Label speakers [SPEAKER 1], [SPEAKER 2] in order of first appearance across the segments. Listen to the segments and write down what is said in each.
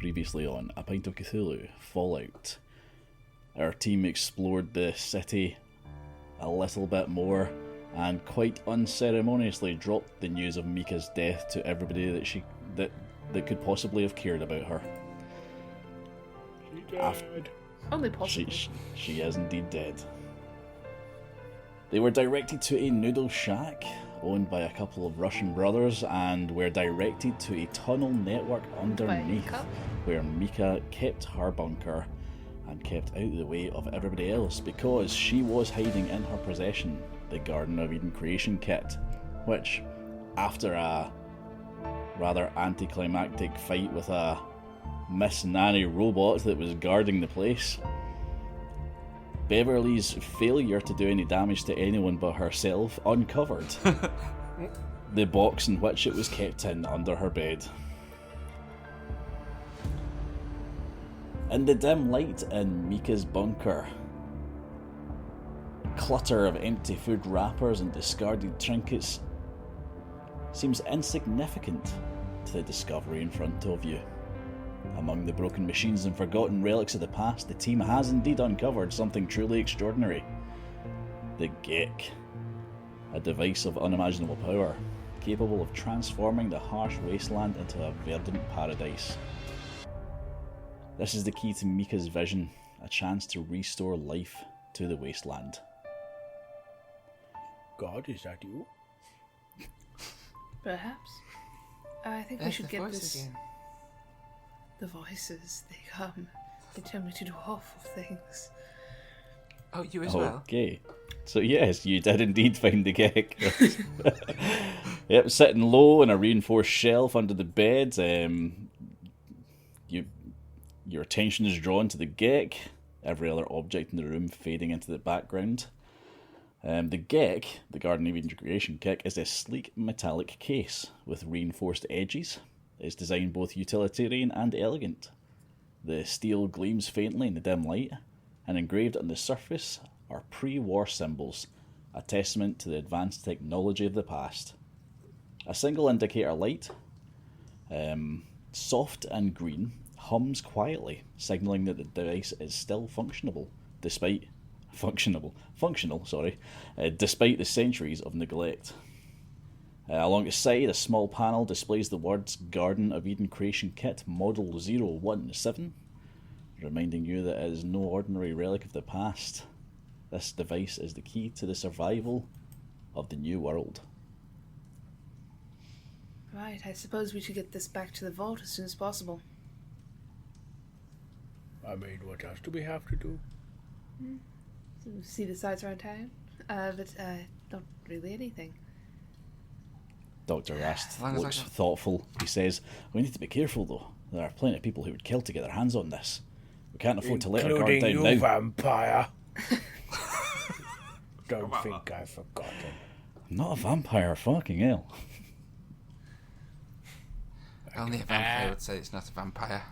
[SPEAKER 1] previously on A Pint of Cthulhu Fallout. Our team explored the city a little bit more and quite unceremoniously dropped the news of Mika's death to everybody that could possibly have cared about her.
[SPEAKER 2] She died.
[SPEAKER 3] Only possibly.
[SPEAKER 1] She is indeed dead. They were directed to a noodle shack owned by a couple of Russian brothers and were directed to a tunnel network underneath where Mika kept her bunker and kept out of the way of everybody else because she was hiding in her possession the Garden of Eden creation kit, which, after a rather anticlimactic fight with a Miss Nanny robot that was guarding the place, Beverly's failure to do any damage to anyone but herself uncovered the box in which it was kept in under her bed. In the dim light in Mika's bunker, clutter of empty food wrappers and discarded trinkets seems insignificant to the discovery in front of you. Among the broken machines and forgotten relics of the past, the team has indeed uncovered something truly extraordinary. The Gek, a device of unimaginable power, capable of transforming the harsh wasteland into a verdant paradise. This is the key to Mika's vision, a chance to restore life to the wasteland.
[SPEAKER 2] God, is that you?
[SPEAKER 3] Perhaps. I think we should get this...
[SPEAKER 4] Again.
[SPEAKER 3] The voices, they come. They tell me to do awful things.
[SPEAKER 4] Oh, you as well?
[SPEAKER 1] Okay. So yes, you did indeed find the Gek. Yep, sitting low on a reinforced shelf under the bed. Your attention is drawn to the Gek, every other object in the room fading into the background. The Gek, the Garden of Eden creation kit, is a sleek metallic case with reinforced edges. It's designed both utilitarian and elegant. The steel gleams faintly in the dim light, and engraved on the surface are pre-war symbols, a testament to the advanced technology of the past. A single indicator light, soft and green, hums quietly, signalling that the device is still functional, despite the centuries of neglect. Along its side, a small panel displays the words Garden of Eden Creation Kit Model 017, reminding you that it is no ordinary relic of the past. This device is the key to the survival of the new world.
[SPEAKER 3] Right, I suppose we should get this back to the vault as soon as possible.
[SPEAKER 2] I mean, what else do we have to do?
[SPEAKER 3] See the sights around town? But not really anything.
[SPEAKER 1] Dr. Rast
[SPEAKER 4] long as I
[SPEAKER 1] looks
[SPEAKER 4] can-
[SPEAKER 1] thoughtful. He says, "We need to be careful though. There are plenty of people who would kill to get their hands on this. We can't afford to let our guard
[SPEAKER 2] Including
[SPEAKER 1] down
[SPEAKER 2] you,
[SPEAKER 1] now."
[SPEAKER 2] vampire. Don't think I've forgotten.
[SPEAKER 1] I'm not a vampire, fucking hell.
[SPEAKER 4] Only a vampire would say it's not a vampire.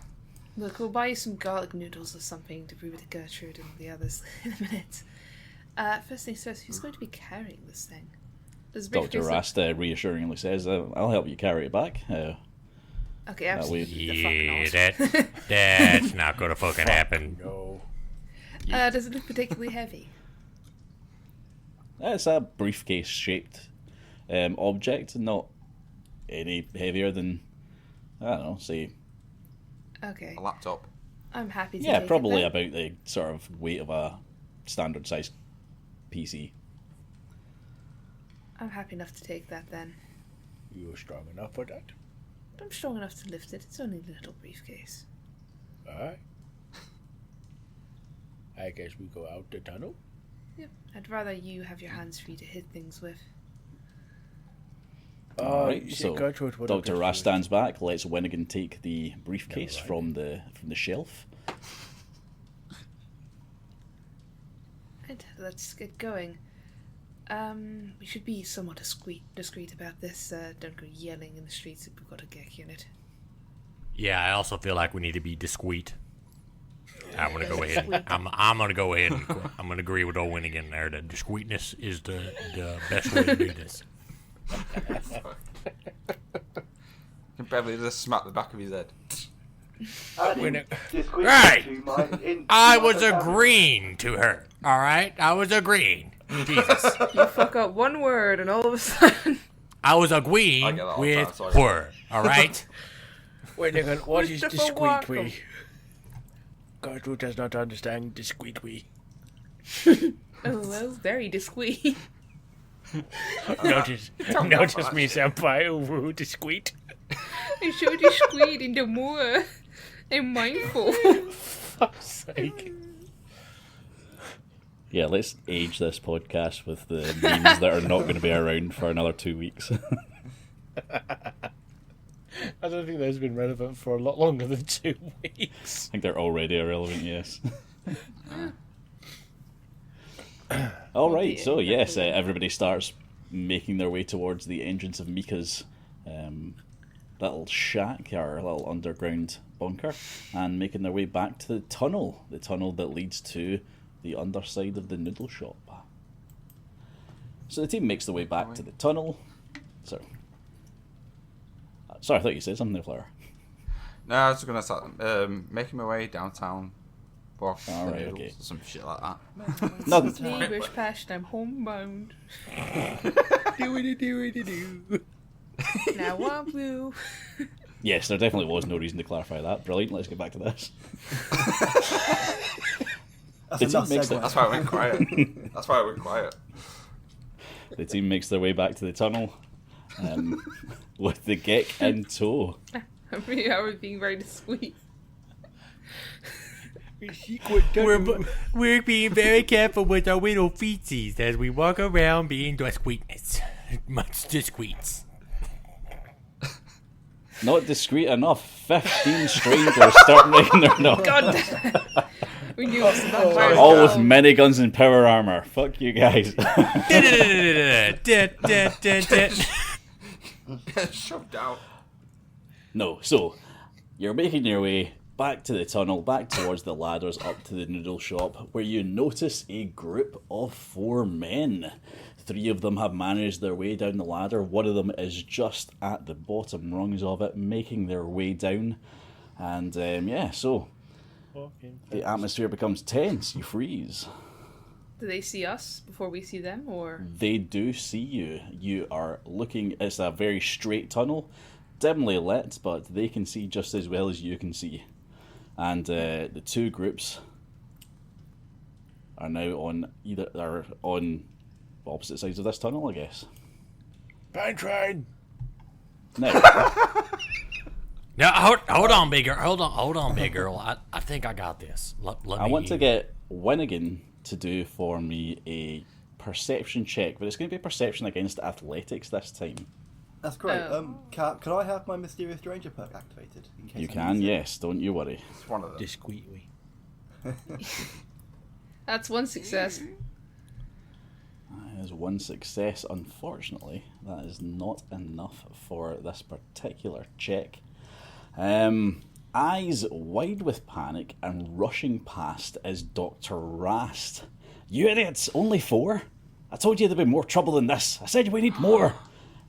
[SPEAKER 3] Look, we'll buy you some garlic noodles or something to prove it to Gertrude and the others in a minute. First things first, who's going to be carrying this thing? Does
[SPEAKER 1] Dr.
[SPEAKER 3] briefcase
[SPEAKER 1] Rast reassuringly says, "I'll help you carry it back."
[SPEAKER 3] Okay, absolutely.
[SPEAKER 5] Yeah,
[SPEAKER 3] The fuck not.
[SPEAKER 5] that's not gonna fucking happen.
[SPEAKER 2] No.
[SPEAKER 3] Does it look particularly heavy?
[SPEAKER 1] It's a briefcase-shaped object, not any heavier than, I don't know, say...
[SPEAKER 3] Okay,
[SPEAKER 4] A laptop.
[SPEAKER 3] I'm happy to
[SPEAKER 1] Yeah,
[SPEAKER 3] take
[SPEAKER 1] probably
[SPEAKER 3] it then.
[SPEAKER 1] about the sort of weight of a standard-sized PC.
[SPEAKER 3] I'm happy enough to take that then.
[SPEAKER 2] You're strong enough for that?
[SPEAKER 3] I'm strong enough to lift it. It's only a little briefcase.
[SPEAKER 2] Alright. I guess we go out the tunnel.
[SPEAKER 3] Yep. I'd rather you have your hands free to hit things with.
[SPEAKER 1] Alright,
[SPEAKER 2] you see,
[SPEAKER 1] so
[SPEAKER 2] Gertrude would
[SPEAKER 1] Dr.
[SPEAKER 2] have
[SPEAKER 1] Rast
[SPEAKER 2] just
[SPEAKER 1] stands back, lets Winnigan take the briefcase
[SPEAKER 2] Never
[SPEAKER 1] from the shelf.
[SPEAKER 3] Right, let's get going. We should be somewhat discreet about this. Don't go yelling in the streets if we've got a Gek unit.
[SPEAKER 5] Yeah, I also feel like we need to be discreet. I'm gonna go ahead. I'm gonna go ahead and I'm gonna agree with old Winnigan there. That discreetness is the best way to do this.
[SPEAKER 4] Beverly just smack the back of his head.
[SPEAKER 6] Adding discreetly
[SPEAKER 5] Right.
[SPEAKER 6] to my
[SPEAKER 5] I was agreeing to her. All right, I was agreeing. Jesus,
[SPEAKER 3] You fuck up one word and all of a sudden...
[SPEAKER 5] I was
[SPEAKER 4] I
[SPEAKER 5] agreeing
[SPEAKER 4] get that all the
[SPEAKER 5] with
[SPEAKER 4] time, so I get
[SPEAKER 5] her. All right.
[SPEAKER 2] Wait a minute, what is
[SPEAKER 3] Christopher
[SPEAKER 2] discreet
[SPEAKER 3] Walken.
[SPEAKER 2] we? Gertrude does not understand discreet we.
[SPEAKER 3] Oh, well, very discreet.
[SPEAKER 2] Notice me, senpai, over discreet.
[SPEAKER 3] I'm so discreet in the moor. I'm mindful.
[SPEAKER 2] Fuck's sake.
[SPEAKER 1] Yeah, let's age this podcast with the memes that are not going to be around for another 2 weeks.
[SPEAKER 2] I don't think that's been relevant for a lot longer than 2 weeks.
[SPEAKER 1] I think they're already irrelevant, yes. All right, so yes, everybody starts making their way towards the entrance of Mika's little shack, or little underground bunker, and making their way back to the tunnel that leads to the underside of the noodle shop. So the team makes their way back to the tunnel. Sorry, I thought you said something there, Flower.
[SPEAKER 4] No, I was just gonna start making my way downtown, walk
[SPEAKER 1] All
[SPEAKER 4] the
[SPEAKER 1] right,
[SPEAKER 4] noodles
[SPEAKER 1] okay.
[SPEAKER 4] or some shit like that.
[SPEAKER 1] No,
[SPEAKER 3] Neighbours past, I'm homebound.
[SPEAKER 2] Do.
[SPEAKER 3] Now I'm blue.
[SPEAKER 1] yes, there definitely was no reason to clarify that. Brilliant. Let's get back to this.
[SPEAKER 7] That's enough
[SPEAKER 1] makes
[SPEAKER 7] segue.
[SPEAKER 4] That's why I went quiet.
[SPEAKER 1] The team makes their way back to the tunnel with the Gek in tow.
[SPEAKER 3] I was being very discreet.
[SPEAKER 5] We're being very careful with our little feetsies as we walk around being discreetness. Much discreet.
[SPEAKER 1] Not discreet enough. 15 strangers start making their knock.
[SPEAKER 3] God damn it. We knew it was the vampire.
[SPEAKER 1] All with miniguns and power armor. Fuck you guys.
[SPEAKER 4] Shoved out.
[SPEAKER 1] No, so you're making your way back to the tunnel, back towards the ladders up to the noodle shop, where you notice a group of 4 men. 3 of them have managed their way down the ladder. 1 of them is just at the bottom rungs of it, making their way down. And so the atmosphere becomes tense. You freeze.
[SPEAKER 3] Do they see us before we see them, or...?
[SPEAKER 1] They do see you. You are looking... It's a very straight tunnel, dimly lit, but they can see just as well as you can see. And the 2 groups are now on opposite sides of this tunnel, I guess.
[SPEAKER 2] Pine train.
[SPEAKER 1] Now,
[SPEAKER 5] Now, hold on, big girl. Hold on, big girl. I think I got this.
[SPEAKER 1] I want to get Winnigan to do for me a perception check, but it's going to be a perception against athletics this time.
[SPEAKER 7] That's great.
[SPEAKER 3] Oh.
[SPEAKER 7] Can I have my Mysterious Stranger perk activated? In case
[SPEAKER 1] You
[SPEAKER 7] I
[SPEAKER 1] can,
[SPEAKER 7] use it?
[SPEAKER 1] yes. Don't you worry.
[SPEAKER 4] It's one of them.
[SPEAKER 2] Discreetly.
[SPEAKER 3] That's 1 success.
[SPEAKER 1] There's 1 success. Unfortunately, that is not enough for this particular check. Eyes wide with panic and rushing past is Dr. Rast. You idiots! Only 4? I told you there'd be more trouble than this. I said we need more.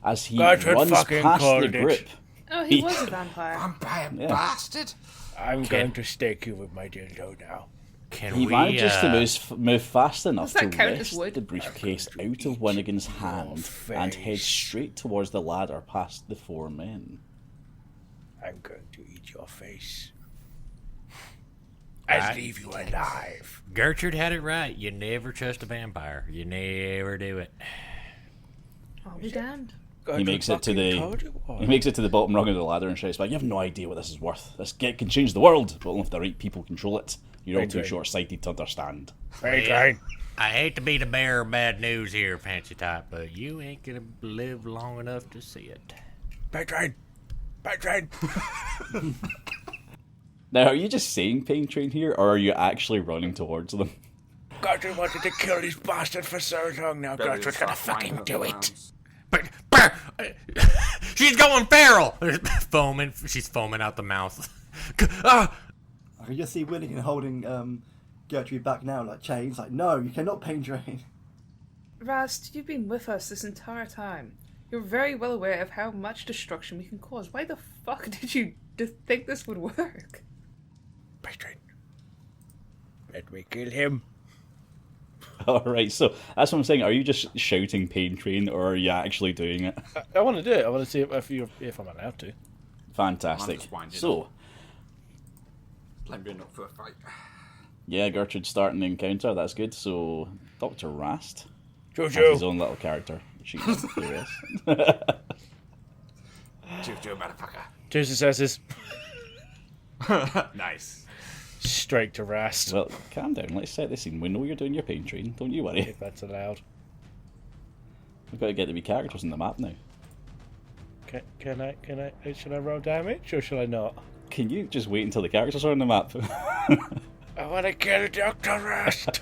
[SPEAKER 1] As he
[SPEAKER 2] Gertrude
[SPEAKER 1] runs
[SPEAKER 2] fucking
[SPEAKER 1] past the
[SPEAKER 2] called it.
[SPEAKER 1] group.
[SPEAKER 3] Oh, he was a vampire.
[SPEAKER 4] Vampire
[SPEAKER 1] Yeah.
[SPEAKER 4] bastard.
[SPEAKER 2] I'm going to stake you with my dildo now.
[SPEAKER 5] Can
[SPEAKER 1] He
[SPEAKER 5] we?
[SPEAKER 1] manages to move fast enough
[SPEAKER 3] Does
[SPEAKER 1] to
[SPEAKER 3] that count as
[SPEAKER 1] wrest
[SPEAKER 3] wood?
[SPEAKER 1] the briefcase out of Winnigan's hand and head
[SPEAKER 2] face.
[SPEAKER 1] straight towards the ladder past the 4 men.
[SPEAKER 2] I'm going to eat your face. And leave you alive.
[SPEAKER 5] Gertrude had it right. You never trust a vampire. You never do it.
[SPEAKER 3] I'll be damned.
[SPEAKER 1] He makes it to the bottom rung of the ladder and shouts back, "You have no idea what this is worth. This gate can change the world, but only if the right people control it. You're all too
[SPEAKER 2] Right.
[SPEAKER 1] short-sighted to understand."
[SPEAKER 2] Pine train.
[SPEAKER 5] I hate to be the bearer of bad news here, Fancy Type, but you ain't gonna live long enough to see it.
[SPEAKER 2] Pine train. Pine train.
[SPEAKER 1] Now, are you just saying Pain Train here, or are you actually running towards them?
[SPEAKER 2] Gertrude wanted to kill this bastard for so long. Now Gertrude's gonna fucking do it.
[SPEAKER 5] But she's going feral. Foaming. She's foaming out the mouth. Ah!
[SPEAKER 7] I can just see Winnigan holding Gertrude back now, like chains. Like, no, you cannot pain drain.
[SPEAKER 3] Rast, you've been with us this entire time. You're very well aware of how much destruction we can cause. Why the fuck did you think this would work?
[SPEAKER 2] Patron, let me kill him.
[SPEAKER 1] Alright, so that's what I'm saying. Are you just shouting Pain Train, or are you actually doing it?
[SPEAKER 8] I want to do it. I want to see if I'm allowed to.
[SPEAKER 1] Fantastic. So,
[SPEAKER 4] Limbering up for a fight.
[SPEAKER 1] yeah, Gertrude starting the encounter. That's good. So, Dr. Rast has his
[SPEAKER 2] Jojo.
[SPEAKER 1] own little character. She can do this.
[SPEAKER 4] Jojo, motherfucker.
[SPEAKER 8] 2 successes.
[SPEAKER 4] Nice.
[SPEAKER 8] Straight to Rast.
[SPEAKER 1] Well, calm down. Let's set the scene. We know you're doing your Pain Train. Don't you worry.
[SPEAKER 8] If that's allowed.
[SPEAKER 1] We've got to get the wee characters on the map now.
[SPEAKER 8] Can I? Should I roll damage or should I not?
[SPEAKER 1] Can you just wait until the characters are on the map?
[SPEAKER 2] I want to kill Dr. Rust.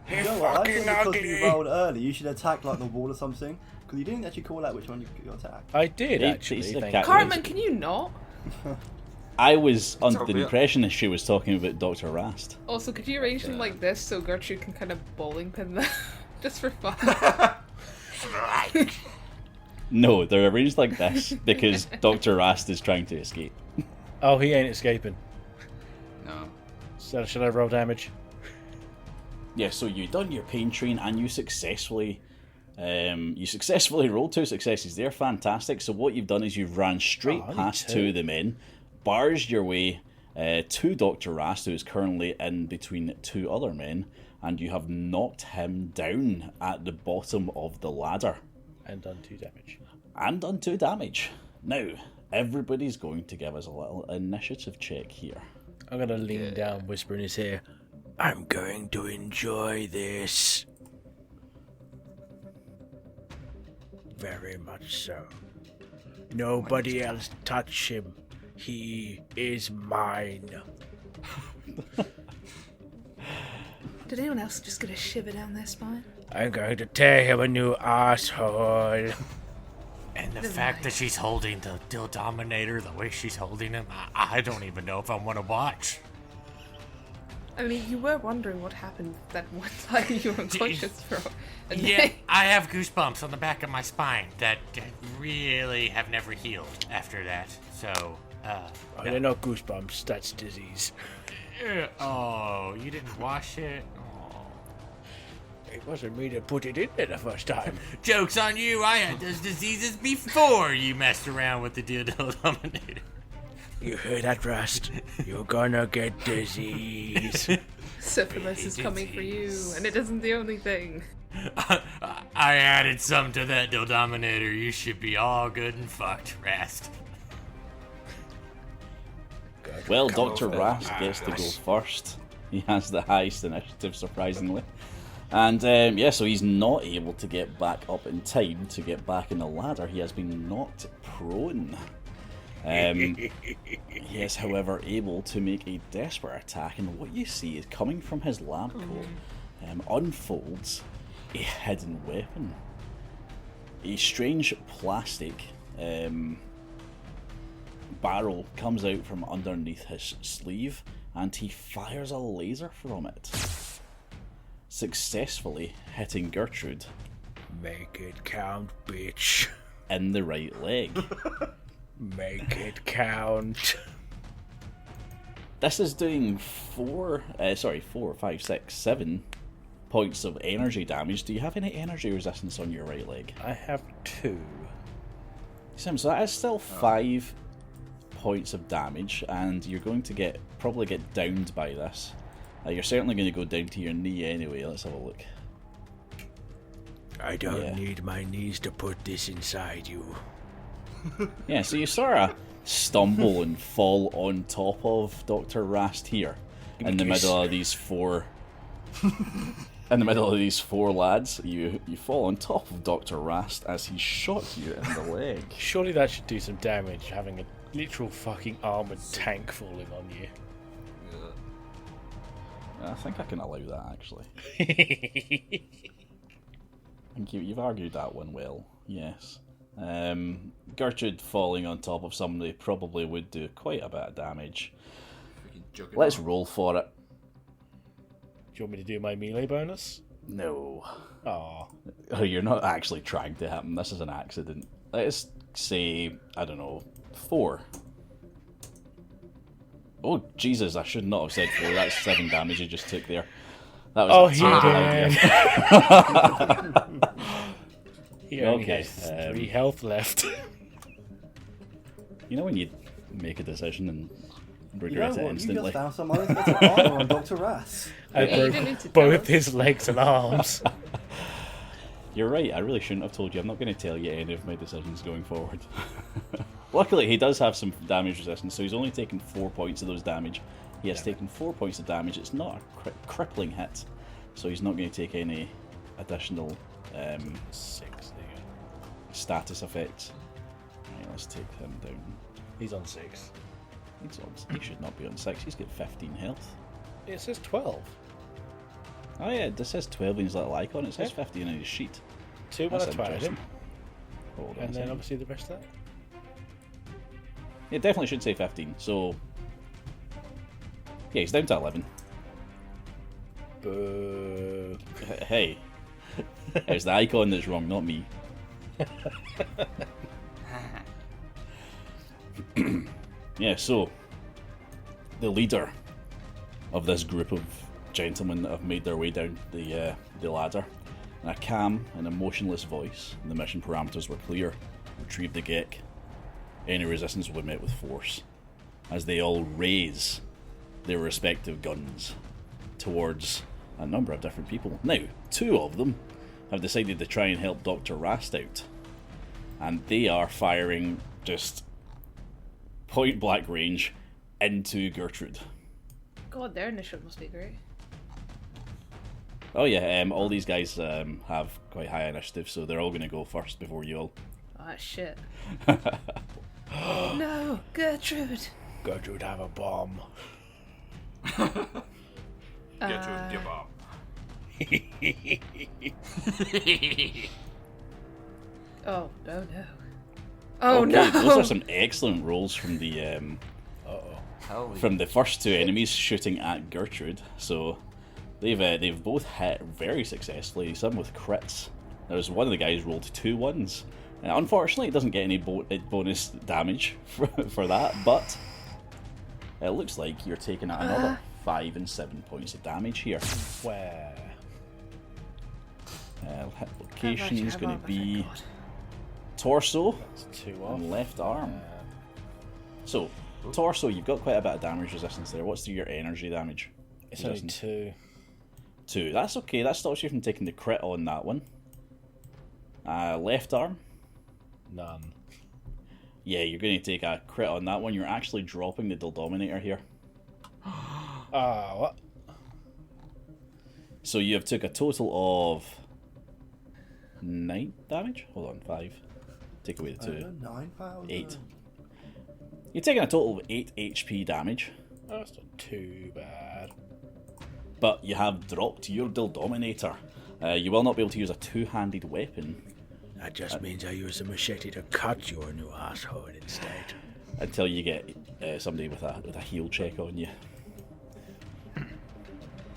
[SPEAKER 2] He's
[SPEAKER 7] You know what? I
[SPEAKER 2] fucking
[SPEAKER 7] think because
[SPEAKER 2] ugly.
[SPEAKER 7] you rolled early, you should attack like the wall or something. Because you didn't actually call out which one you attack.
[SPEAKER 8] I did
[SPEAKER 1] He-
[SPEAKER 8] actually.
[SPEAKER 1] he's a
[SPEAKER 8] Thank
[SPEAKER 1] cat.
[SPEAKER 8] you.
[SPEAKER 3] Cartman, can you not?
[SPEAKER 1] I was under the
[SPEAKER 4] obvious.
[SPEAKER 1] impression that she was talking about Dr. Rast.
[SPEAKER 3] Also, could you arrange them like this so Gertrude can kind of bowling pin them? Just for fun.
[SPEAKER 1] No, they're arranged like this because Dr. Rast is trying to escape.
[SPEAKER 8] Oh, he ain't escaping.
[SPEAKER 4] No.
[SPEAKER 8] So should I roll damage?
[SPEAKER 1] Yeah, so you done your Pain Train and you successfully rolled 2 successes. They're fantastic. So what you've done is you've ran straight
[SPEAKER 8] I need
[SPEAKER 1] past
[SPEAKER 8] 2.
[SPEAKER 1] 2 of the men, barged your way to Dr. Rast, who is currently in between 2 other men, and you have knocked him down at the bottom of the ladder.
[SPEAKER 8] And done 2 damage.
[SPEAKER 1] And done 2 damage. Now, everybody's going to give us a little initiative check here.
[SPEAKER 8] I'm gonna lean down, whisper in his ear.
[SPEAKER 2] I'm going to enjoy this. Very much so. Nobody else touch him. He is mine.
[SPEAKER 3] Did anyone else just get a shiver down their spine?
[SPEAKER 2] I'm going to tear him a new asshole.
[SPEAKER 5] And the fact that she's holding the Dildominator the way she's holding him, I don't even know if I want to watch.
[SPEAKER 3] I mean, you were wondering what happened that one time you were unconscious for a
[SPEAKER 5] Yeah,
[SPEAKER 3] day.
[SPEAKER 5] I have goosebumps on the back of my spine that really have never healed after that. So,
[SPEAKER 2] Oh, they're not goosebumps, that's disease.
[SPEAKER 5] oh, you didn't wash it? Oh.
[SPEAKER 2] It wasn't me that put it in there the first time.
[SPEAKER 5] Joke's on you, I had those diseases before you messed around with the Dildominator.
[SPEAKER 2] You hear that, Rust? You're gonna get disease.
[SPEAKER 3] Syphilis is coming for you, and it isn't the only thing.
[SPEAKER 5] I added some to that Dildominator. You should be all good and fucked, Rast.
[SPEAKER 1] Well, Dr. Rast gets to go first. He has the highest initiative, surprisingly. And so he's not able to get back up in time to get back in the ladder. He has been knocked prone. He is, however, able to make a desperate attack, and what you see is coming from his lab coat unfolds a hidden weapon. A strange plastic barrel comes out from underneath his sleeve, and he fires a laser from it, successfully hitting Gertrude
[SPEAKER 2] Make it count, bitch.
[SPEAKER 1] in the right leg.
[SPEAKER 2] Make it count.
[SPEAKER 1] This is doing 4, 5, 6, 7 points of energy damage. Do you have any energy resistance on your right leg?
[SPEAKER 8] I have 2.
[SPEAKER 1] Sim, so that is still 5 points of damage, and you're going to probably get downed by this. You're certainly going to go down to your knee anyway. Let's have a look.
[SPEAKER 2] I don't
[SPEAKER 1] Yeah.
[SPEAKER 2] need my knees to put this inside you.
[SPEAKER 1] Yeah, so you sort of stumble and fall on top of Dr. Rast here, in the middle of these 4. In the middle of these 4 lads, you fall on top of Dr. Rast as he shot you in the leg.
[SPEAKER 8] Surely that should do some damage, having a literal fucking armored tank falling on you.
[SPEAKER 1] I think I can allow that, actually. I think you've argued that one well, yes. Gertrude falling on top of somebody probably would do quite a bit of damage. Let's roll for it.
[SPEAKER 8] Do you want me to do my melee bonus?
[SPEAKER 1] No.
[SPEAKER 8] Oh,
[SPEAKER 1] Oh, you're not actually trying to hit him. This is an accident. Let's say, I don't know, 4. Oh, Jesus, I should not have said 4. That's 7 damage he just took there. That was
[SPEAKER 8] oh,
[SPEAKER 1] a
[SPEAKER 8] he
[SPEAKER 1] terrible idea.
[SPEAKER 8] did. He only
[SPEAKER 1] Okay,
[SPEAKER 8] has 3 health left.
[SPEAKER 1] You know when you make a decision and
[SPEAKER 7] You
[SPEAKER 1] regret
[SPEAKER 7] know
[SPEAKER 1] it
[SPEAKER 7] what? You
[SPEAKER 1] instantly?
[SPEAKER 7] just found some unexpected armor on Dr. Rasts.
[SPEAKER 8] I
[SPEAKER 3] Yeah, you didn't
[SPEAKER 8] broke
[SPEAKER 3] need to tell
[SPEAKER 8] both
[SPEAKER 3] us.
[SPEAKER 8] his legs and arms.
[SPEAKER 1] You're right, I really shouldn't have told you. I'm not going to tell you any of my decisions going forward. Luckily, he does have some damage resistance, so he's only taken 4 points of those damage. He has taken 4 points of damage. It's not a crippling hit, so he's not going to take any additional
[SPEAKER 8] 6. There you go.
[SPEAKER 1] status effects. Right, let's take him down.
[SPEAKER 8] He's on 6.
[SPEAKER 1] He should not be on 6. He's got 15 health.
[SPEAKER 8] It says 12.
[SPEAKER 1] Oh yeah, this says 12 in his little icon. It says
[SPEAKER 8] Yeah.
[SPEAKER 1] 15 in his sheet.
[SPEAKER 8] 2 when I
[SPEAKER 1] That's
[SPEAKER 8] tried him.
[SPEAKER 1] interesting. Hold on a
[SPEAKER 8] And then
[SPEAKER 1] second.
[SPEAKER 8] obviously the rest of that.
[SPEAKER 1] It definitely should say 15, so... Yeah, he's down to 11.
[SPEAKER 8] Boo.
[SPEAKER 1] Hey. It's the icon that's wrong, not me. Yeah, so... The leader of this group of gentlemen that have made their way down the ladder, in a calm and emotionless voice, the mission parameters were clear. Retrieve the Gek. Any resistance will be met with force, as they all raise their respective guns towards a number of different people. Now, 2 of them have decided to try and help Dr. Rast out, and they are firing just point blank range into Gertrude.
[SPEAKER 3] God, their initial must be great.
[SPEAKER 1] Oh yeah, all these guys have quite high initiative, so they're all going to go first before you all.
[SPEAKER 3] Oh, shit. No, Gertrude.
[SPEAKER 8] Gertrude have a bomb.
[SPEAKER 4] Get to give up.
[SPEAKER 3] Oh, no. Oh,
[SPEAKER 1] Okay,
[SPEAKER 3] no.
[SPEAKER 1] those are some excellent rolls from the
[SPEAKER 4] Hell
[SPEAKER 1] from the first 2 enemies shooting at Gertrude. So they've both hit very successfully, some with crits. There's one of the guys rolled 2 ones. Unfortunately, it doesn't get any bonus damage for that, but it looks like you're taking out another 5 and 7 points of damage here.
[SPEAKER 8] Where?
[SPEAKER 1] Hit location is going to
[SPEAKER 3] Oh,
[SPEAKER 1] be torso
[SPEAKER 8] That's 2 off.
[SPEAKER 1] and left arm. So, torso, you've got quite a bit of damage resistance there. What's your energy damage?
[SPEAKER 8] It's only
[SPEAKER 1] resistance?
[SPEAKER 8] 2.
[SPEAKER 1] 2. That's okay. That stops you from taking the crit on that one. Left arm.
[SPEAKER 8] None.
[SPEAKER 1] Yeah, you're going to take a crit on that one. You're actually dropping the Dildominator here.
[SPEAKER 8] Ah, what?
[SPEAKER 1] So you have took a total of 9 damage? Hold on, 5. Take away the 2.
[SPEAKER 7] 9,000.
[SPEAKER 1] 8. You're taking a total of 8 HP damage,
[SPEAKER 8] Oh, that's not too bad.
[SPEAKER 1] but you have dropped your Dildominator. You will not be able to use a 2-handed weapon
[SPEAKER 2] That just means I use a machete to cut your new asshole instead.
[SPEAKER 1] until you get somebody with a heal check on you.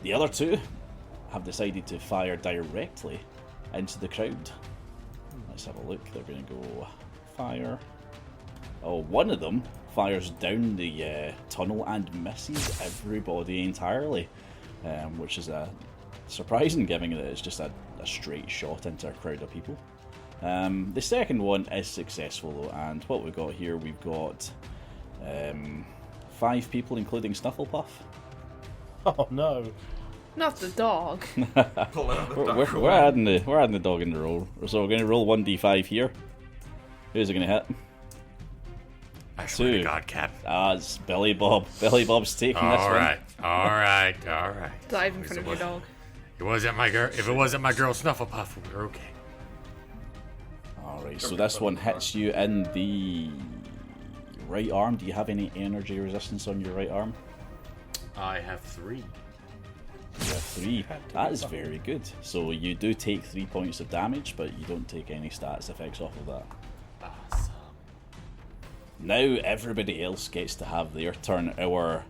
[SPEAKER 1] The other 2 have decided to fire directly into the crowd. Let's have a look. They're going to go fire. Oh, one of them fires down the tunnel and misses everybody entirely, which is surprising given that it's just a straight shot into a crowd of people. The second one is successful though, and what we've got here, we've got 5 people including Snufflepuff.
[SPEAKER 8] Oh no.
[SPEAKER 3] Not the dog.
[SPEAKER 4] Pull it out of the
[SPEAKER 1] We're adding the dog in the roll. So we're going to roll 1d5 here. Who's it going to hit?
[SPEAKER 5] I swear to
[SPEAKER 1] 2.
[SPEAKER 5] God, Cap.
[SPEAKER 1] It's Billy Bob. Billy Bob's taking this
[SPEAKER 5] All
[SPEAKER 1] one.
[SPEAKER 5] right.
[SPEAKER 3] Dive in front of your dog.
[SPEAKER 5] It wasn't my girl. If it wasn't my girl Snufflepuff, we were okay.
[SPEAKER 1] Alright, so this one hits you in the right arm. Do you have any energy resistance on your right arm?
[SPEAKER 5] I have 3.
[SPEAKER 1] You have 3. That is very good. So you do take 3 points of damage, but you don't take any stats effects off of that.
[SPEAKER 5] Awesome.
[SPEAKER 1] Now everybody else gets to have their turn. Our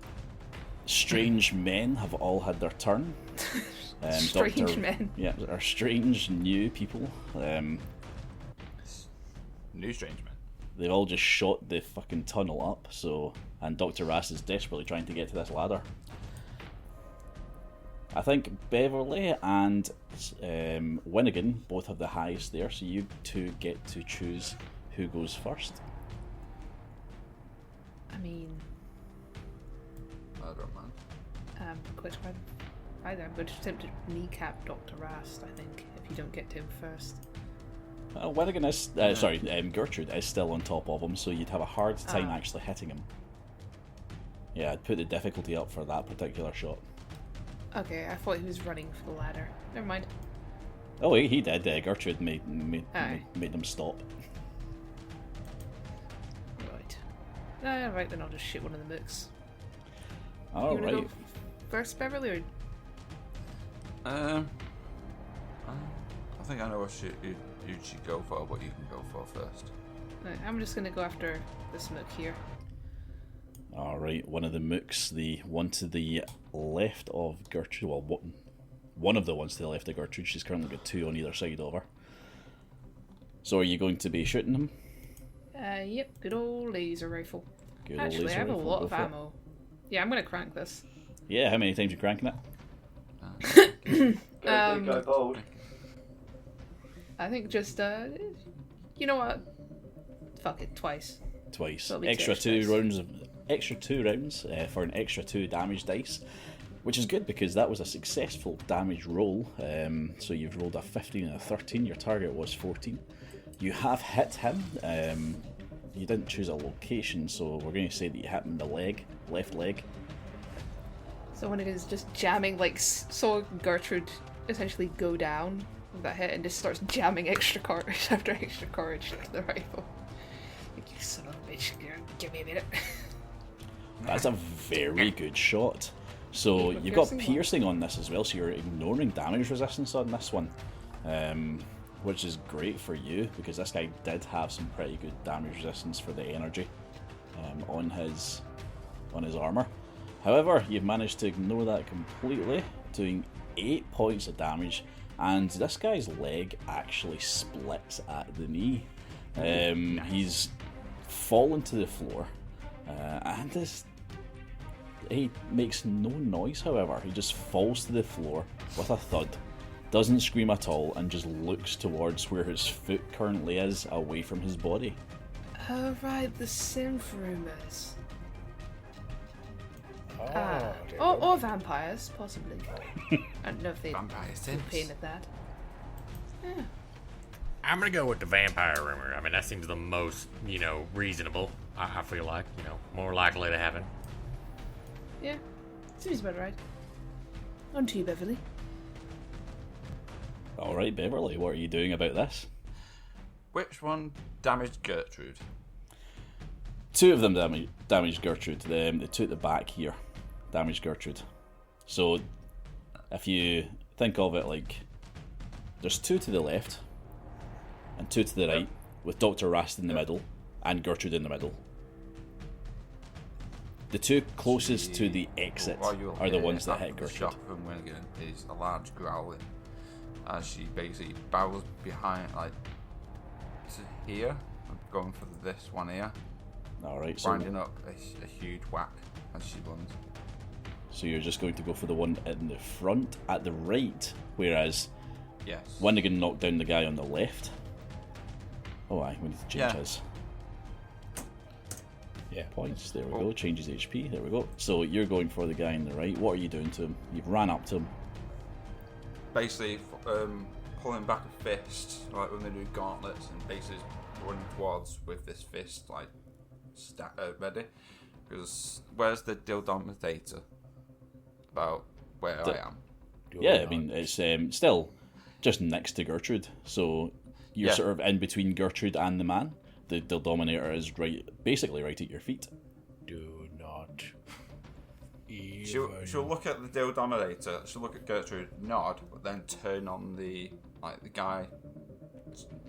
[SPEAKER 1] strange men have all had their turn.
[SPEAKER 3] Strange men.
[SPEAKER 1] Yeah, are strange new people.
[SPEAKER 4] New strange men.
[SPEAKER 1] They've all just shot the fucking tunnel up, and Dr. Rast is desperately trying to get to this ladder. I think Beverly and Winnigan both have the highest there, so you two get to choose who goes first.
[SPEAKER 3] I mean,
[SPEAKER 4] I don't mind.
[SPEAKER 3] which one? Either. I'm going to attempt to kneecap Dr. Rast, I think, if you don't get to him first.
[SPEAKER 1] Winnigan is, Gertrude is still on top of him, so you'd have a hard time actually hitting him. Yeah, I'd put the difficulty up for that particular shot.
[SPEAKER 3] Okay, I thought he was running for the ladder. Never mind.
[SPEAKER 1] Oh, he did. Gertrude made him stop.
[SPEAKER 3] Right. Right, then I'll just shoot one of the mooks.
[SPEAKER 1] All
[SPEAKER 3] you wanna
[SPEAKER 1] right.
[SPEAKER 3] go first, Beverly, or
[SPEAKER 4] I think I know what you should go for, but you can go for first.
[SPEAKER 3] right, I'm just gonna go after this mook here.
[SPEAKER 1] All right, one of the mooks, the one to the left of Gertrude. Well, one of the ones to the left of Gertrude. She's currently got two on either side of her. So, are you going to be shooting him?
[SPEAKER 3] Yep, good old laser rifle.
[SPEAKER 1] Good old
[SPEAKER 3] Actually,
[SPEAKER 1] laser
[SPEAKER 3] I have a
[SPEAKER 1] rifle,
[SPEAKER 3] lot
[SPEAKER 1] go
[SPEAKER 3] of
[SPEAKER 1] for it.
[SPEAKER 3] ammo. Yeah, I'm gonna crank this.
[SPEAKER 1] Yeah, how many times are you cranking it?
[SPEAKER 7] Go big, go bold.
[SPEAKER 3] I think just you know what? Fuck it, twice.
[SPEAKER 1] Twice.
[SPEAKER 3] That'll be
[SPEAKER 1] Extra
[SPEAKER 3] two
[SPEAKER 1] two rounds for an extra 2 damage dice, which is good because that was a successful damage roll. So you've rolled a 15 and a 13. Your target was 14. You have hit him. You didn't choose a location, so we're going to say that you hit him in the leg, left leg.
[SPEAKER 3] So when it is just jamming, like, saw Gertrude essentially go down with that hit and just starts jamming extra cartridge after extra cartridge to the rifle. Like, you son of a bitch, give me a minute.
[SPEAKER 1] That's a very good shot. So
[SPEAKER 3] Yeah,
[SPEAKER 1] you've got
[SPEAKER 3] piercing
[SPEAKER 1] piercing on this as well, so you're ignoring damage resistance on this one. Which is great for you, because this guy did have some pretty good damage resistance for the energy on his armour. However, you've managed to ignore that completely, doing 8 points of damage, and this guy's leg actually splits at the knee. He's fallen to the floor, and he makes no noise, however. He just falls to the floor with a thud, doesn't scream at all, and just looks towards where his foot currently is, away from his body.
[SPEAKER 3] Oh, right, the synth rumors.
[SPEAKER 8] Oh,
[SPEAKER 3] Or vampires, possibly. I don't know if they'd
[SPEAKER 4] Vampire
[SPEAKER 3] be
[SPEAKER 4] Sims.
[SPEAKER 3] pain at that. Yeah.
[SPEAKER 5] I'm gonna go with the vampire rumor. I mean, that seems the most, reasonable. I feel like, more likely to happen.
[SPEAKER 3] Yeah, seems about right. On to you, Beverly.
[SPEAKER 1] Alright, Beverly, what are you doing about this?
[SPEAKER 4] Which one damaged Gertrude?
[SPEAKER 1] 2 of them damaged Gertrude. The 2 at the back here damaged Gertrude. So, if you think of it like, there's 2 to the left, and 2 to the right, with Dr. Rast in the middle, and Gertrude in the middle. The 2 closest to the exit are the ones that hit
[SPEAKER 4] The
[SPEAKER 1] Gertrude.
[SPEAKER 4] shot from Winnigan is a large growling as she basically barrels behind, like, to here. I'm going for this one here.
[SPEAKER 1] Alright, so
[SPEAKER 4] Winding up a huge whack as she runs.
[SPEAKER 1] So you're just going to go for the one in the front at the right, whereas
[SPEAKER 4] Yes.
[SPEAKER 1] Winnigan knocked down the guy on the left. Oh aye, we need to change
[SPEAKER 4] Yeah.
[SPEAKER 1] his
[SPEAKER 8] yeah.
[SPEAKER 1] points. There we
[SPEAKER 4] Oh.
[SPEAKER 1] go, changes HP, there we go. So you're going for the guy on the right. What are you doing to him? You've ran up to him.
[SPEAKER 4] Basically, pulling back a fist, like when they do gauntlets, and basically running towards with this fist, like, ready. Because where's the dildometer? About where I am.
[SPEAKER 1] Yeah, I mean, it's still just next to Gertrude. So you're
[SPEAKER 4] Yeah.
[SPEAKER 1] sort of in between Gertrude and the man. The Dominator is basically right at your feet.
[SPEAKER 8] Do not.
[SPEAKER 4] She'll look at the dildometer, she'll look at Gertrude, nod, but then turn on the guy,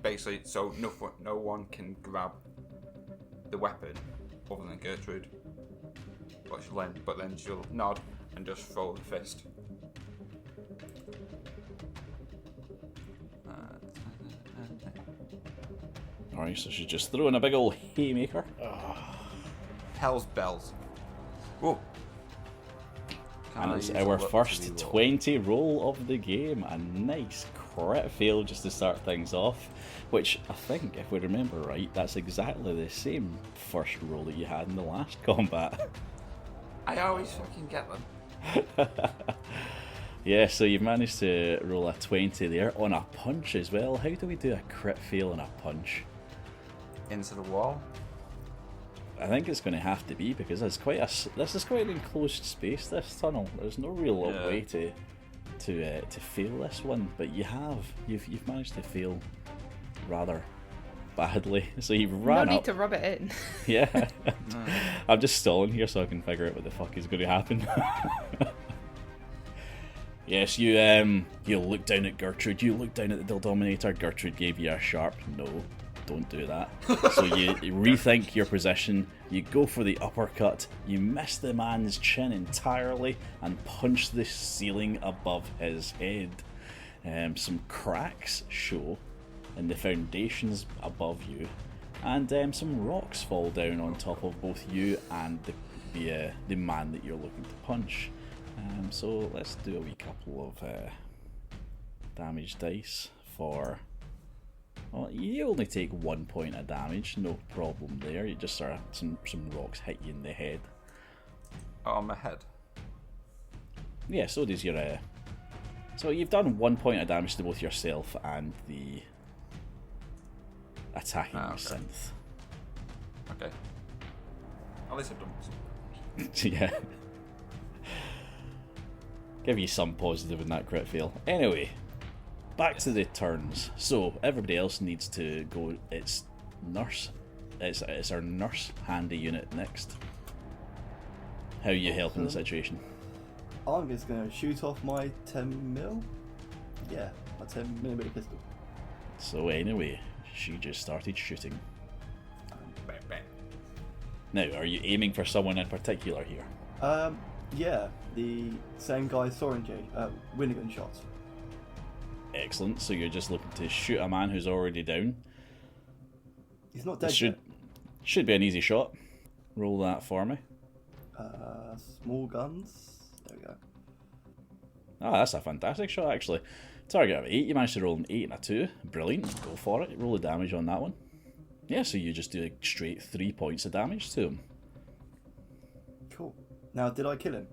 [SPEAKER 4] basically, so no one can grab the weapon other than Gertrude. But then she'll nod and just throw the fist.
[SPEAKER 1] Alright, so she's just throwing a big old haymaker.
[SPEAKER 4] Hell's bells. Whoa.
[SPEAKER 1] And it's our first 20 roll of the game. A nice crit fail just to start things off. Which I think, if we remember right, that's exactly the same first roll that you had in the last combat.
[SPEAKER 4] I always fucking get them.
[SPEAKER 1] Yeah, so you've managed to roll a 20 there on a punch as well. How do we do a crit fail on a punch?
[SPEAKER 4] Into the wall.
[SPEAKER 1] I think it's going to have to be, because this is quite an enclosed space, this tunnel. There's no real way to fail this one, but you've managed to fail rather badly. So you've ran
[SPEAKER 3] No need
[SPEAKER 1] up.
[SPEAKER 3] to rub it in.
[SPEAKER 1] Yeah. I'm just stalling here so I can figure out what the fuck is going to happen. Yes, you look down at Gertrude, you look down at the Dominator. Gertrude gave you a sharp no, don't do that. So you rethink your position, you go for the uppercut, you miss the man's chin entirely and punch the ceiling above his head. Some cracks show in the foundations above you, and some rocks fall down on top of both you and the man that you're looking to punch. So let's do a wee couple of damage dice for... Well, you only take 1 point of damage, no problem there. You just sort of some rocks hit you in the head.
[SPEAKER 4] On my head.
[SPEAKER 1] Yeah, so does your... So you've done 1 point of damage to both yourself and the attacking synth.
[SPEAKER 4] Okay. At least I've done some.
[SPEAKER 1] Yeah. Give you some positive in that crit fail. Anyway, back to the turns. So everybody else needs to go. It's nurse. It's our nurse handy unit next. How are you helping the situation?
[SPEAKER 7] I'm just going to shoot off my 10mm. Yeah, my 10mm pistol.
[SPEAKER 1] So anyway, she just started shooting.
[SPEAKER 4] Bang, bang.
[SPEAKER 1] Now, are you aiming for someone in particular here?
[SPEAKER 7] Yeah, the same guy saw in Winnigan shots.
[SPEAKER 1] Excellent. So you're just looking to shoot a man who's already down.
[SPEAKER 7] He's not dead
[SPEAKER 1] Should be an easy shot. Roll that for me.
[SPEAKER 7] Small guns. There we go.
[SPEAKER 1] Ah, that's a fantastic shot, actually. Target of 8. You managed to roll an 8 and a 2. Brilliant. Go for it. Roll the damage on that one. Yeah, so you just do a straight 3 points of damage to him.
[SPEAKER 7] Cool. Now, did I kill him?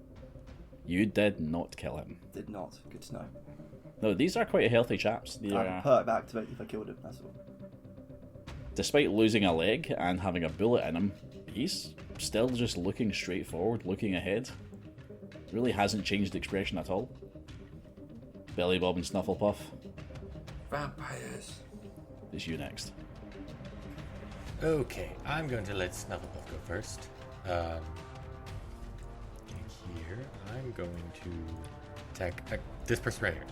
[SPEAKER 1] You did not kill him.
[SPEAKER 7] Did not. Good to know.
[SPEAKER 1] No, these are quite healthy chaps. They
[SPEAKER 7] I
[SPEAKER 1] are,
[SPEAKER 7] perk activate if I killed him, that's all.
[SPEAKER 1] despite losing a leg and having a bullet in him, he's still just looking straight forward, looking ahead. Really hasn't changed expression at all. Belly Bob and Snufflepuff.
[SPEAKER 4] Vampires.
[SPEAKER 1] It's you next.
[SPEAKER 5] Okay, I'm going to let Snufflepuff go first. Here, I'm going to attack this person right here.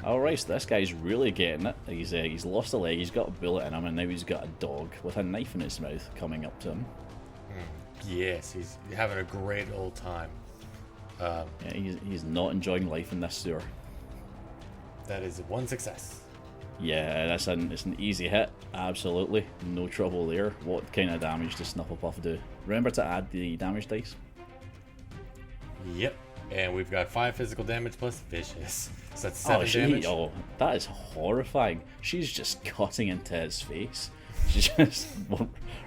[SPEAKER 1] Alright, so this guy's really getting it. He's lost a leg, he's got a bullet in him, and now he's got a dog with a knife in its mouth coming up to him.
[SPEAKER 5] Yes, he's having a great old time.
[SPEAKER 1] Yeah, he's not enjoying life in this sewer.
[SPEAKER 5] That is one success.
[SPEAKER 1] Yeah, it's an easy hit, absolutely. No trouble there. What kind of damage does Snufflepuff do? Remember to add the damage dice.
[SPEAKER 5] Yep, and we've got 5 physical damage plus vicious. So that's 7 damage.
[SPEAKER 1] Oh, that is horrifying. She's just cutting into his face. She just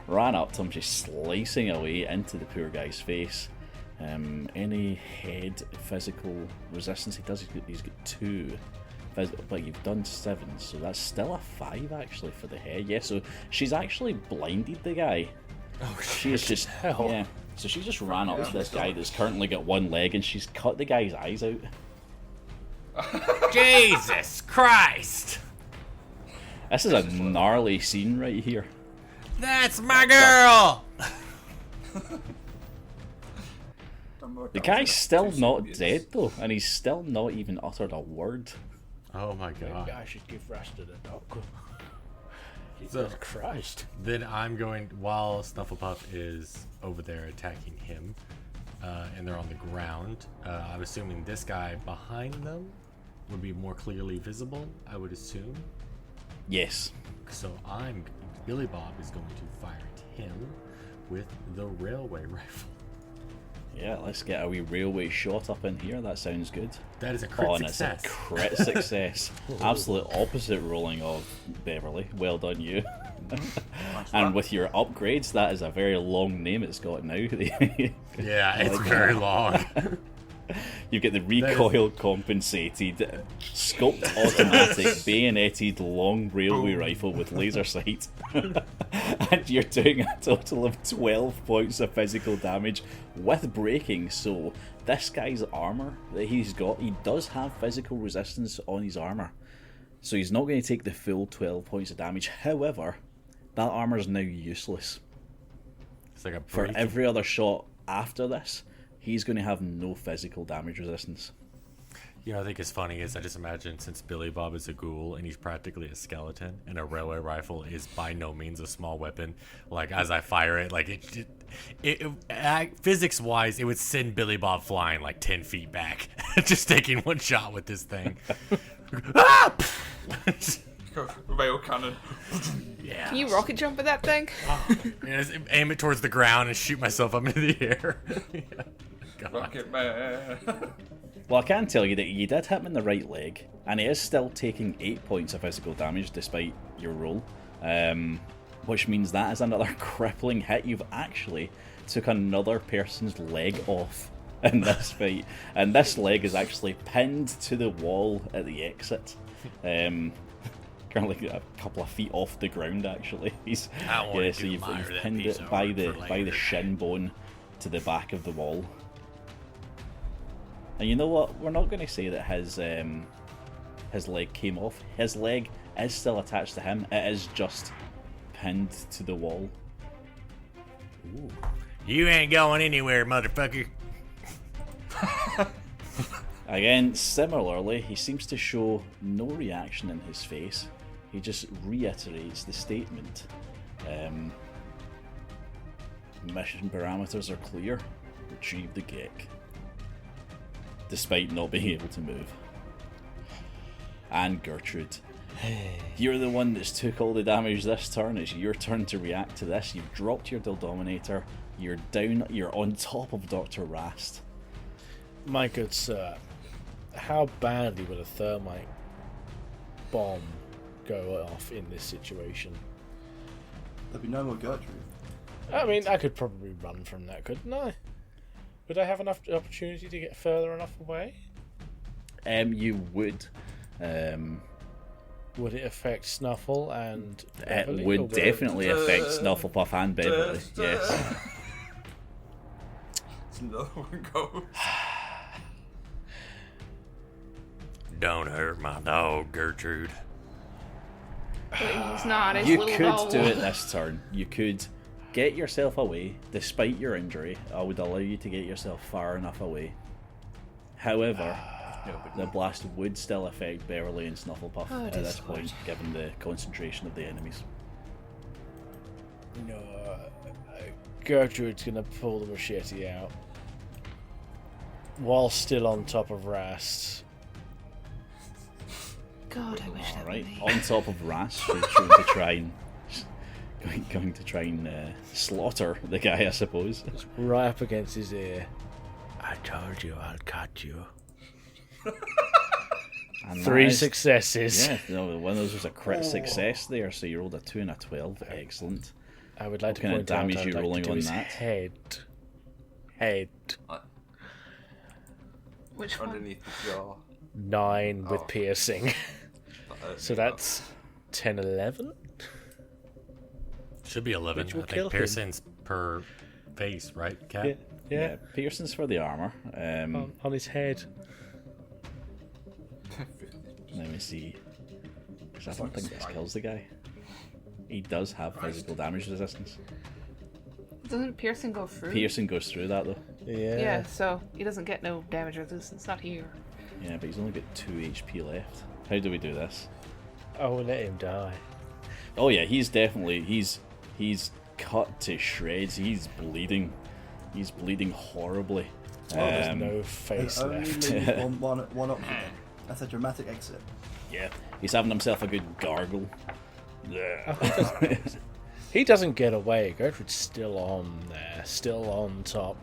[SPEAKER 1] ran up to him, she's slicing away into the poor guy's face. Any head physical resistance he does, he's got 2. But you've done 7, so that's still a 5 actually for the head. Yeah, so she's actually blinded the guy.
[SPEAKER 5] Oh,
[SPEAKER 1] She's just
[SPEAKER 8] hell.
[SPEAKER 1] Yeah. So she just ran up to this guy that's currently got 1 leg, and she's cut the guy's eyes out.
[SPEAKER 5] Jesus Christ!
[SPEAKER 1] This is a gnarly scene right here.
[SPEAKER 5] That's my girl!
[SPEAKER 1] The guy's still not dead though, and he's still not even uttered a word.
[SPEAKER 5] Oh my
[SPEAKER 8] Maybe
[SPEAKER 5] god.
[SPEAKER 8] I should give Rast to the dog.
[SPEAKER 5] So-
[SPEAKER 8] Jesus Christ.
[SPEAKER 5] Then I'm going, while Snufflepuff is over there attacking him, and they're on the ground, I'm assuming this guy behind them would be more clearly visible, I would assume.
[SPEAKER 1] Yes.
[SPEAKER 5] So Billy Bob is going to fire at him with the railway rifle.
[SPEAKER 1] Yeah, let's get a wee railway shot up in here. That sounds good.
[SPEAKER 5] That is a crit
[SPEAKER 1] And
[SPEAKER 5] success.
[SPEAKER 1] it's a crit success. Absolute opposite rolling of Beverly. Well done, you. And with your upgrades, that is a very long name it's got now.
[SPEAKER 5] Yeah, it's very long.
[SPEAKER 1] You get the recoil compensated, scoped automatic, bayoneted long railway rifle with laser sight. And you're doing a total of 12 points of physical damage with braking. So this guy's armor that he's got, he does have physical resistance on his armor. So he's not going to take the full 12 points of damage. However, that armor is now useless.
[SPEAKER 5] It's like a
[SPEAKER 1] For
[SPEAKER 5] break.
[SPEAKER 1] every other shot after this, he's going to have no physical damage resistance.
[SPEAKER 5] You know, I think it's funny is I just imagine since Billy Bob is a ghoul and he's practically a skeleton, and a railway rifle is by no means a small weapon. Like as I fire it, like physics wise, it would send Billy Bob flying like 10 feet back, just taking one shot with this thing. Ah!
[SPEAKER 4] Rail cannon.
[SPEAKER 5] Yeah.
[SPEAKER 3] Can you rocket jump at that thing?
[SPEAKER 5] Yeah, just aim it towards the ground and shoot myself up into the air. Yeah. God.
[SPEAKER 4] Rocket man.
[SPEAKER 1] Well, I can tell you that you did hit him in the right leg, and he is still taking 8 points of physical damage despite your roll, which means that is another crippling hit. You've actually took another person's leg off in this fight, and this leg is actually pinned to the wall at the exit. Currently a couple of feet off the ground, actually. He's so you've pinned it by the shin bone to the back of the wall. And you know what? We're not going to say that his leg came off. His leg is still attached to him. It is just pinned to the wall.
[SPEAKER 5] Ooh. You ain't going anywhere, motherfucker.
[SPEAKER 1] Again, similarly, he seems to show no reaction in his face. He just reiterates the statement. Mission parameters are clear. Retrieve the geek. Despite not being able to move. And Gertrude, you're the one that's took all the damage this turn. It's your turn to react to this. You've dropped your Dildominator. You're down. You're on top of Dr. Rast.
[SPEAKER 8] My good sir, how badly would a thermite bomb go off in this situation?
[SPEAKER 7] There'd be no more Gertrude.
[SPEAKER 8] I mean, I could probably run from that, couldn't I? Would I have enough opportunity to get further enough away?
[SPEAKER 1] You would.
[SPEAKER 8] Would it affect Snuffle and
[SPEAKER 1] It
[SPEAKER 8] Beverly, or
[SPEAKER 1] would definitely affect Snufflepuff and Beverly. Yes.
[SPEAKER 4] Another one goes.
[SPEAKER 5] Don't hurt my dog, Gertrude.
[SPEAKER 3] But he's not. His
[SPEAKER 1] You
[SPEAKER 3] little
[SPEAKER 1] could
[SPEAKER 3] doll.
[SPEAKER 1] do it this turn. You could get yourself away, despite your injury. I would allow you to get yourself far enough away. However, the blast would still affect Beverly and Snufflepuff at this point, given the concentration of the enemies.
[SPEAKER 8] No, Gertrude's gonna pull the machete out while still on top of Rasts.
[SPEAKER 3] God, I wish that were
[SPEAKER 1] Alright,
[SPEAKER 3] me.
[SPEAKER 1] on top of Rast, she's going to try and going to try and slaughter the guy, I suppose.
[SPEAKER 8] Right up against his ear. I told you I'd cut you.
[SPEAKER 1] And
[SPEAKER 8] 3
[SPEAKER 1] that is-
[SPEAKER 8] successes.
[SPEAKER 1] Yeah, no, one of those was a crit success there, so you rolled a 2 and a 12. Excellent.
[SPEAKER 8] I would like
[SPEAKER 1] What
[SPEAKER 8] to
[SPEAKER 1] kind of
[SPEAKER 8] point out
[SPEAKER 1] damage
[SPEAKER 8] I'd
[SPEAKER 1] you
[SPEAKER 8] like
[SPEAKER 1] rolling
[SPEAKER 8] to do
[SPEAKER 1] on
[SPEAKER 8] his
[SPEAKER 1] that?
[SPEAKER 8] Head.
[SPEAKER 3] Which one?
[SPEAKER 4] Underneath the jaw.
[SPEAKER 8] 9 with
[SPEAKER 4] Oh.
[SPEAKER 8] piercing. So that's 10, 11?
[SPEAKER 5] Should be 11.
[SPEAKER 8] Which will
[SPEAKER 5] I
[SPEAKER 8] kill
[SPEAKER 5] think
[SPEAKER 8] him.
[SPEAKER 5] piercings per face, right, Cat?
[SPEAKER 8] Yeah.
[SPEAKER 1] Piercings for the armor.
[SPEAKER 8] On his head.
[SPEAKER 1] Let me see. Because I don't think this kills the guy. He does have physical damage resistance.
[SPEAKER 3] Doesn't piercing go through?
[SPEAKER 1] Piercing goes through that though.
[SPEAKER 3] Yeah, so he doesn't get no damage resistance. Not here.
[SPEAKER 1] Yeah, but he's only got 2 HP left. How do we do this?
[SPEAKER 8] Oh, we'll let him die.
[SPEAKER 1] Oh yeah, he's definitely he's cut to shreds. He's bleeding. He's bleeding horribly.
[SPEAKER 8] There's no face
[SPEAKER 7] Only
[SPEAKER 8] left.
[SPEAKER 7] leave one option. That's a dramatic exit.
[SPEAKER 8] Yeah.
[SPEAKER 1] He's having himself a good gargle.
[SPEAKER 8] He doesn't get away. Gertrude's still on there, still on top,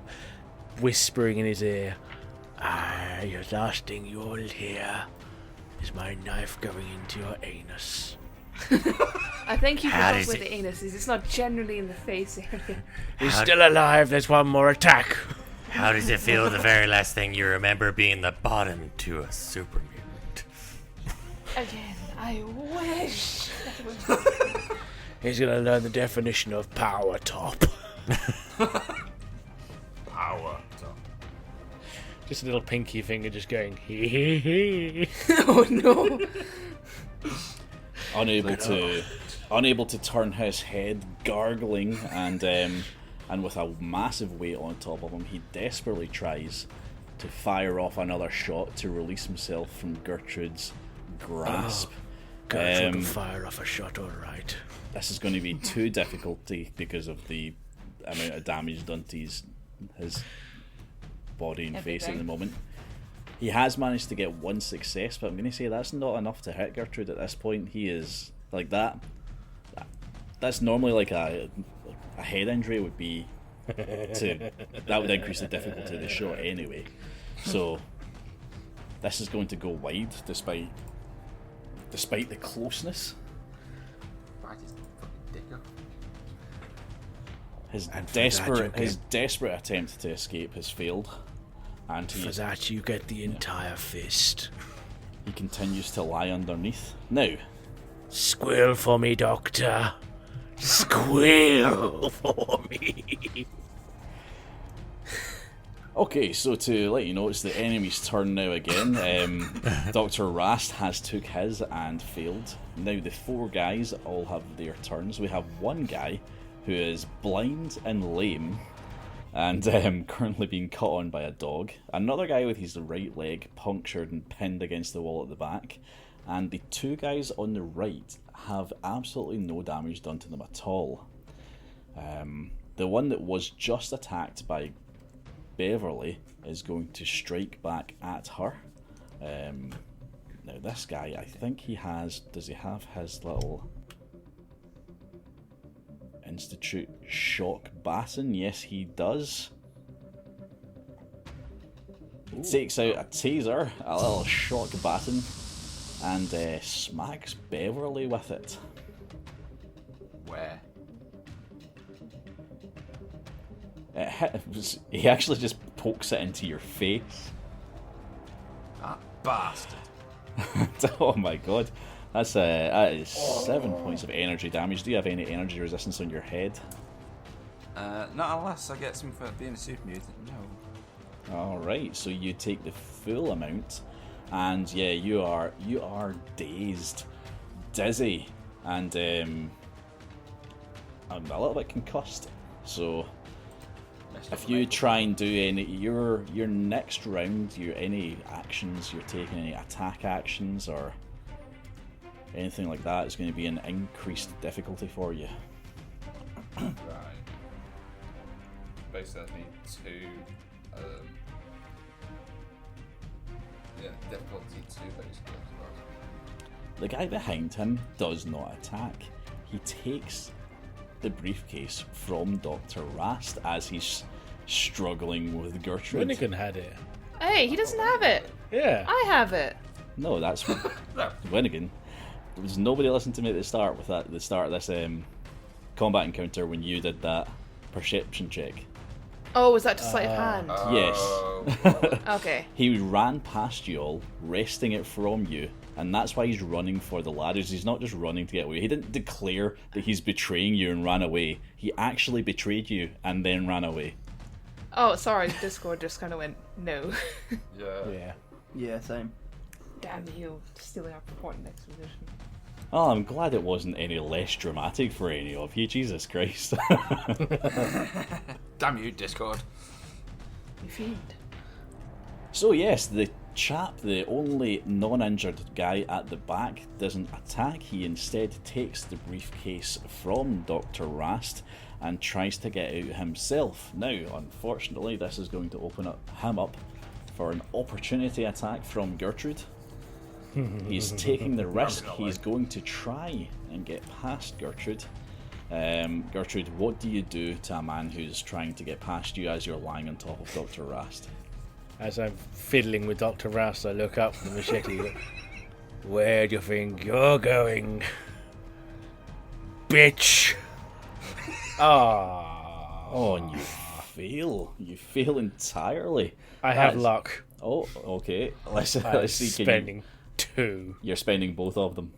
[SPEAKER 8] whispering in his ear, your last thing you'll hear is my knife going into your anus.
[SPEAKER 3] I think you
[SPEAKER 5] How
[SPEAKER 3] put up
[SPEAKER 5] does
[SPEAKER 3] with
[SPEAKER 5] it-
[SPEAKER 3] the anus. It's not generally in the face area.
[SPEAKER 8] He's still alive, there's one more attack.
[SPEAKER 5] How does it feel the very last thing you remember being the bottom to a super mutant?
[SPEAKER 3] Again, I wish.
[SPEAKER 8] He's gonna learn the definition of power top.
[SPEAKER 4] Power. Top.
[SPEAKER 8] Just a little pinky finger just going, hee hee hee.
[SPEAKER 3] Oh no.
[SPEAKER 1] Unable to turn his head, gargling, and with a massive weight on top of him, he desperately tries to fire off another shot to release himself from Gertrude's grasp.
[SPEAKER 8] Gertrude will fire off a shot, alright.
[SPEAKER 1] This is going to be too difficulty because of the amount of damage done to his body and face at the moment. He has managed to get one success, but I'm going to say that's not enough to hit Gertrude at this point. He is like that. That's normally like a head injury would be that would increase the difficulty of the shot anyway. So this is going to go wide despite the closeness.
[SPEAKER 4] Bite his fucking dick off.
[SPEAKER 1] His
[SPEAKER 8] And for that you
[SPEAKER 1] desperate attempt to escape has failed, and
[SPEAKER 8] For that you get the entire fist.
[SPEAKER 1] he continues to lie underneath. Now,
[SPEAKER 8] Squeal for me, Doctor. Squeal for me.
[SPEAKER 1] okay, so to let you know, it's the enemy's turn now again. Dr. Rast has took his and failed. Now the four guys all have their turns. We have one guy who is blind and lame and currently being cut on by a dog. Another guy with his right leg punctured and pinned against the wall at the back. And the two guys on the right have absolutely no damage done to them at all. The one that was just attacked by Beverly is going to strike back at her. Now this guy, I think does he have his little Institute shock baton? Yes, he does. He takes out a taser, a little shock baton, and smacks Beverly with it.
[SPEAKER 4] Where?
[SPEAKER 1] He actually just pokes it into your face.
[SPEAKER 4] That bastard.
[SPEAKER 1] Oh my god. That is 7 points of energy damage. Do you have any energy resistance on your head?
[SPEAKER 4] Not unless I get some for being a super mutant. No.
[SPEAKER 1] Alright, so you take the full amount, and yeah, you are dazed, dizzy, and I'm a little bit concussed. So if you try and do any your next round, any actions you're taking, any attack actions or anything like that, is going to be an increased difficulty for you.
[SPEAKER 4] Right. Basically, I need two. Difficulty 2 basically.
[SPEAKER 1] The guy behind him does not attack. He takes the briefcase from Dr. Rast as he's struggling with Gertrude.
[SPEAKER 8] Winnigan had it.
[SPEAKER 3] Hey, he doesn't have it.
[SPEAKER 8] Yeah.
[SPEAKER 3] I have it.
[SPEAKER 1] No, that's Winnigan. There was nobody listened to me at the start with that. The start of this combat encounter when you did that perception check.
[SPEAKER 3] Oh, was that just sleight of hand?
[SPEAKER 1] Yes.
[SPEAKER 3] Okay.
[SPEAKER 1] He ran past you all, wresting it from you, and that's why he's running for the ladders. He's not just running to get away. He didn't declare that he's betraying you and ran away. He actually betrayed you and then ran away.
[SPEAKER 3] Oh, sorry. Discord just kind of went no.
[SPEAKER 4] Yeah.
[SPEAKER 7] Yeah, same.
[SPEAKER 3] Damn you, stealing our important exposition.
[SPEAKER 1] Oh, I'm glad it wasn't any less dramatic for any of you. Jesus Christ.
[SPEAKER 4] Damn you, Discord.
[SPEAKER 3] You fiend.
[SPEAKER 1] So yes, the chap, the only non-injured guy at the back, doesn't attack. He instead takes the briefcase from Dr. Rast and tries to get out himself. Now, unfortunately, this is going to open him up for an opportunity attack from Gertrude. He's taking the risk. He's going to try and get past Gertrude. Gertrude, what do you do to a man who's trying to get past you as you're lying on top of Dr. Rast?
[SPEAKER 8] As I'm fiddling with Dr. Rast, I look up from the machete. Where do you think you're going? Bitch!
[SPEAKER 1] Oh, and you fail. You fail entirely.
[SPEAKER 8] I have luck.
[SPEAKER 1] Oh, okay. Let's
[SPEAKER 8] I'm
[SPEAKER 1] see.
[SPEAKER 8] spending 2.
[SPEAKER 1] You're spending both of them.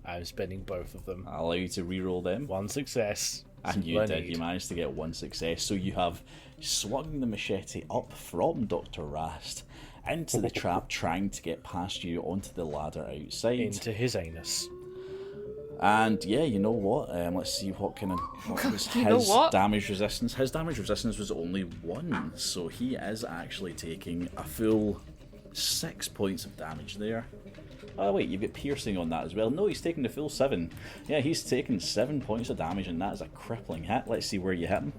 [SPEAKER 8] I'm spending both of them.
[SPEAKER 1] I'll allow you to re-roll them.
[SPEAKER 8] 1 success.
[SPEAKER 1] And you did. You managed to get 1 success. So you have swung the machete up from Dr. Rast into the trap, trying to get past you onto the ladder outside.
[SPEAKER 8] Into his anus.
[SPEAKER 1] And yeah, you know what? Let's see what was his damage resistance. His damage resistance was only 1, so he is actually taking a full 6 points of damage there. Oh wait, you've got piercing on that as well. No, he's taking the full 7. Yeah, he's taking 7 points of damage, and that is a crippling hit. Let's see where you hit him.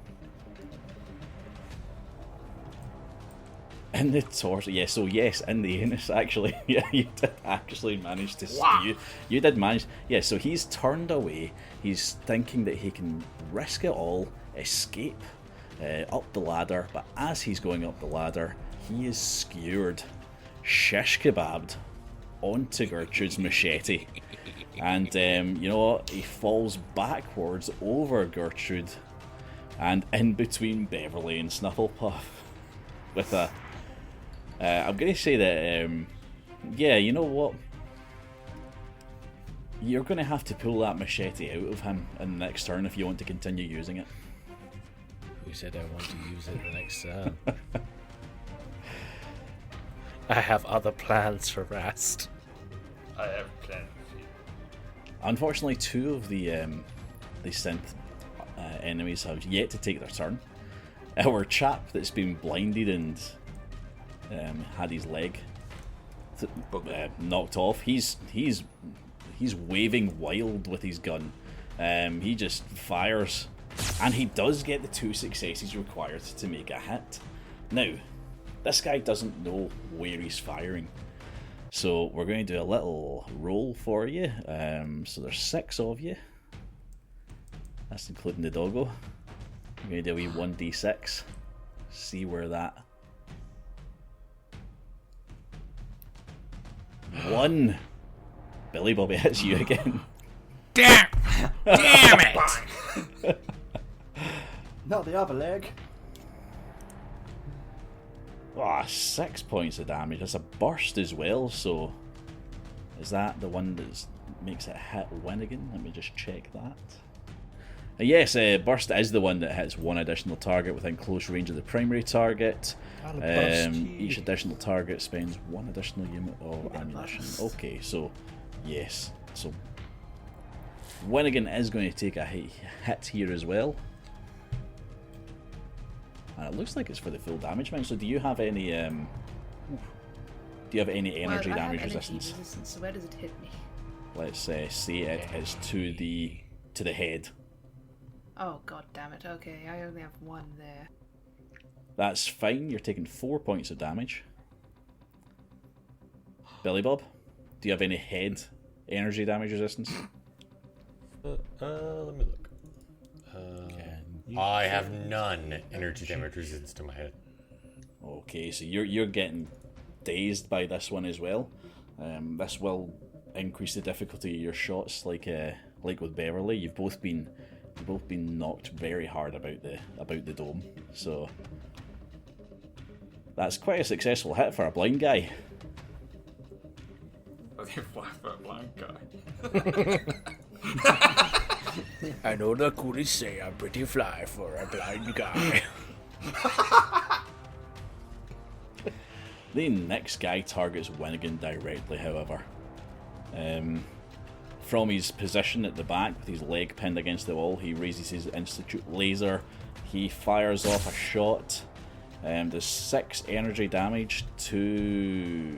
[SPEAKER 1] In the torso, yeah, so yes, in the anus, actually. Yeah, you did actually manage to... Wow. You did manage... Yeah, so he's turned away. He's thinking that he can risk it all, escape up the ladder, but as he's going up the ladder, he is skewered, shish kebabbed, onto Gertrude's machete. And, you know what? He falls backwards over Gertrude and in between Beverly and Snufflepuff with a... I'm going to say that, yeah, you know what? You're going to have to pull that machete out of him in the next turn if you want to continue using it.
[SPEAKER 8] Who said I want to use it the next turn? I have other plans for Rast.
[SPEAKER 4] I have plans for you.
[SPEAKER 1] Unfortunately, 2 of the synth enemies have yet to take their turn. Our chap that's been blinded and had his leg knocked off. He's waving wild with his gun. He just fires, and he does get the 2 successes required to make a hit. Now, this guy doesn't know where he's firing, so we're going to do a little roll for you. So there's 6 of you. That's including the doggo. I'm going to do a wee 1d6. See where that... 1. Billy Bobby hits you again.
[SPEAKER 5] Damn it!
[SPEAKER 7] Not the other leg.
[SPEAKER 1] 6 points of damage. That's a burst as well, so... Is that the one that makes it hit Winnigan? Let me just check that. Yes, burst is the one that hits 1 additional target within close range of the primary target. Each additional target spends 1 additional unit of ammunition. Okay, so yes, so Winnigan is going to take a hit here as well, and it looks like it's for the full damage amount. So do you have any energy damage resistance?
[SPEAKER 3] So where does it hit me?
[SPEAKER 1] Let's say it is to the head.
[SPEAKER 3] Oh god damn it! Okay, I only have 1 there.
[SPEAKER 1] That's fine. You're taking 4 points of damage. Billy Bob, do you have any head energy damage resistance?
[SPEAKER 5] Let me look. I have none energy damage resistance to my head.
[SPEAKER 1] Okay, so you're getting dazed by this one as well. This will increase the difficulty of your shots, like with Beverly. You've both been knocked very hard about the dome. So that's quite a successful hit for a blind guy.
[SPEAKER 4] I think fly for a blind guy.
[SPEAKER 8] I know the coolies say I'm pretty fly for a blind guy.
[SPEAKER 1] The next guy targets Winnigan directly, however. From his position at the back, with his leg pinned against the wall, he raises his Institute laser. He fires off a shot. Does 6 energy damage to...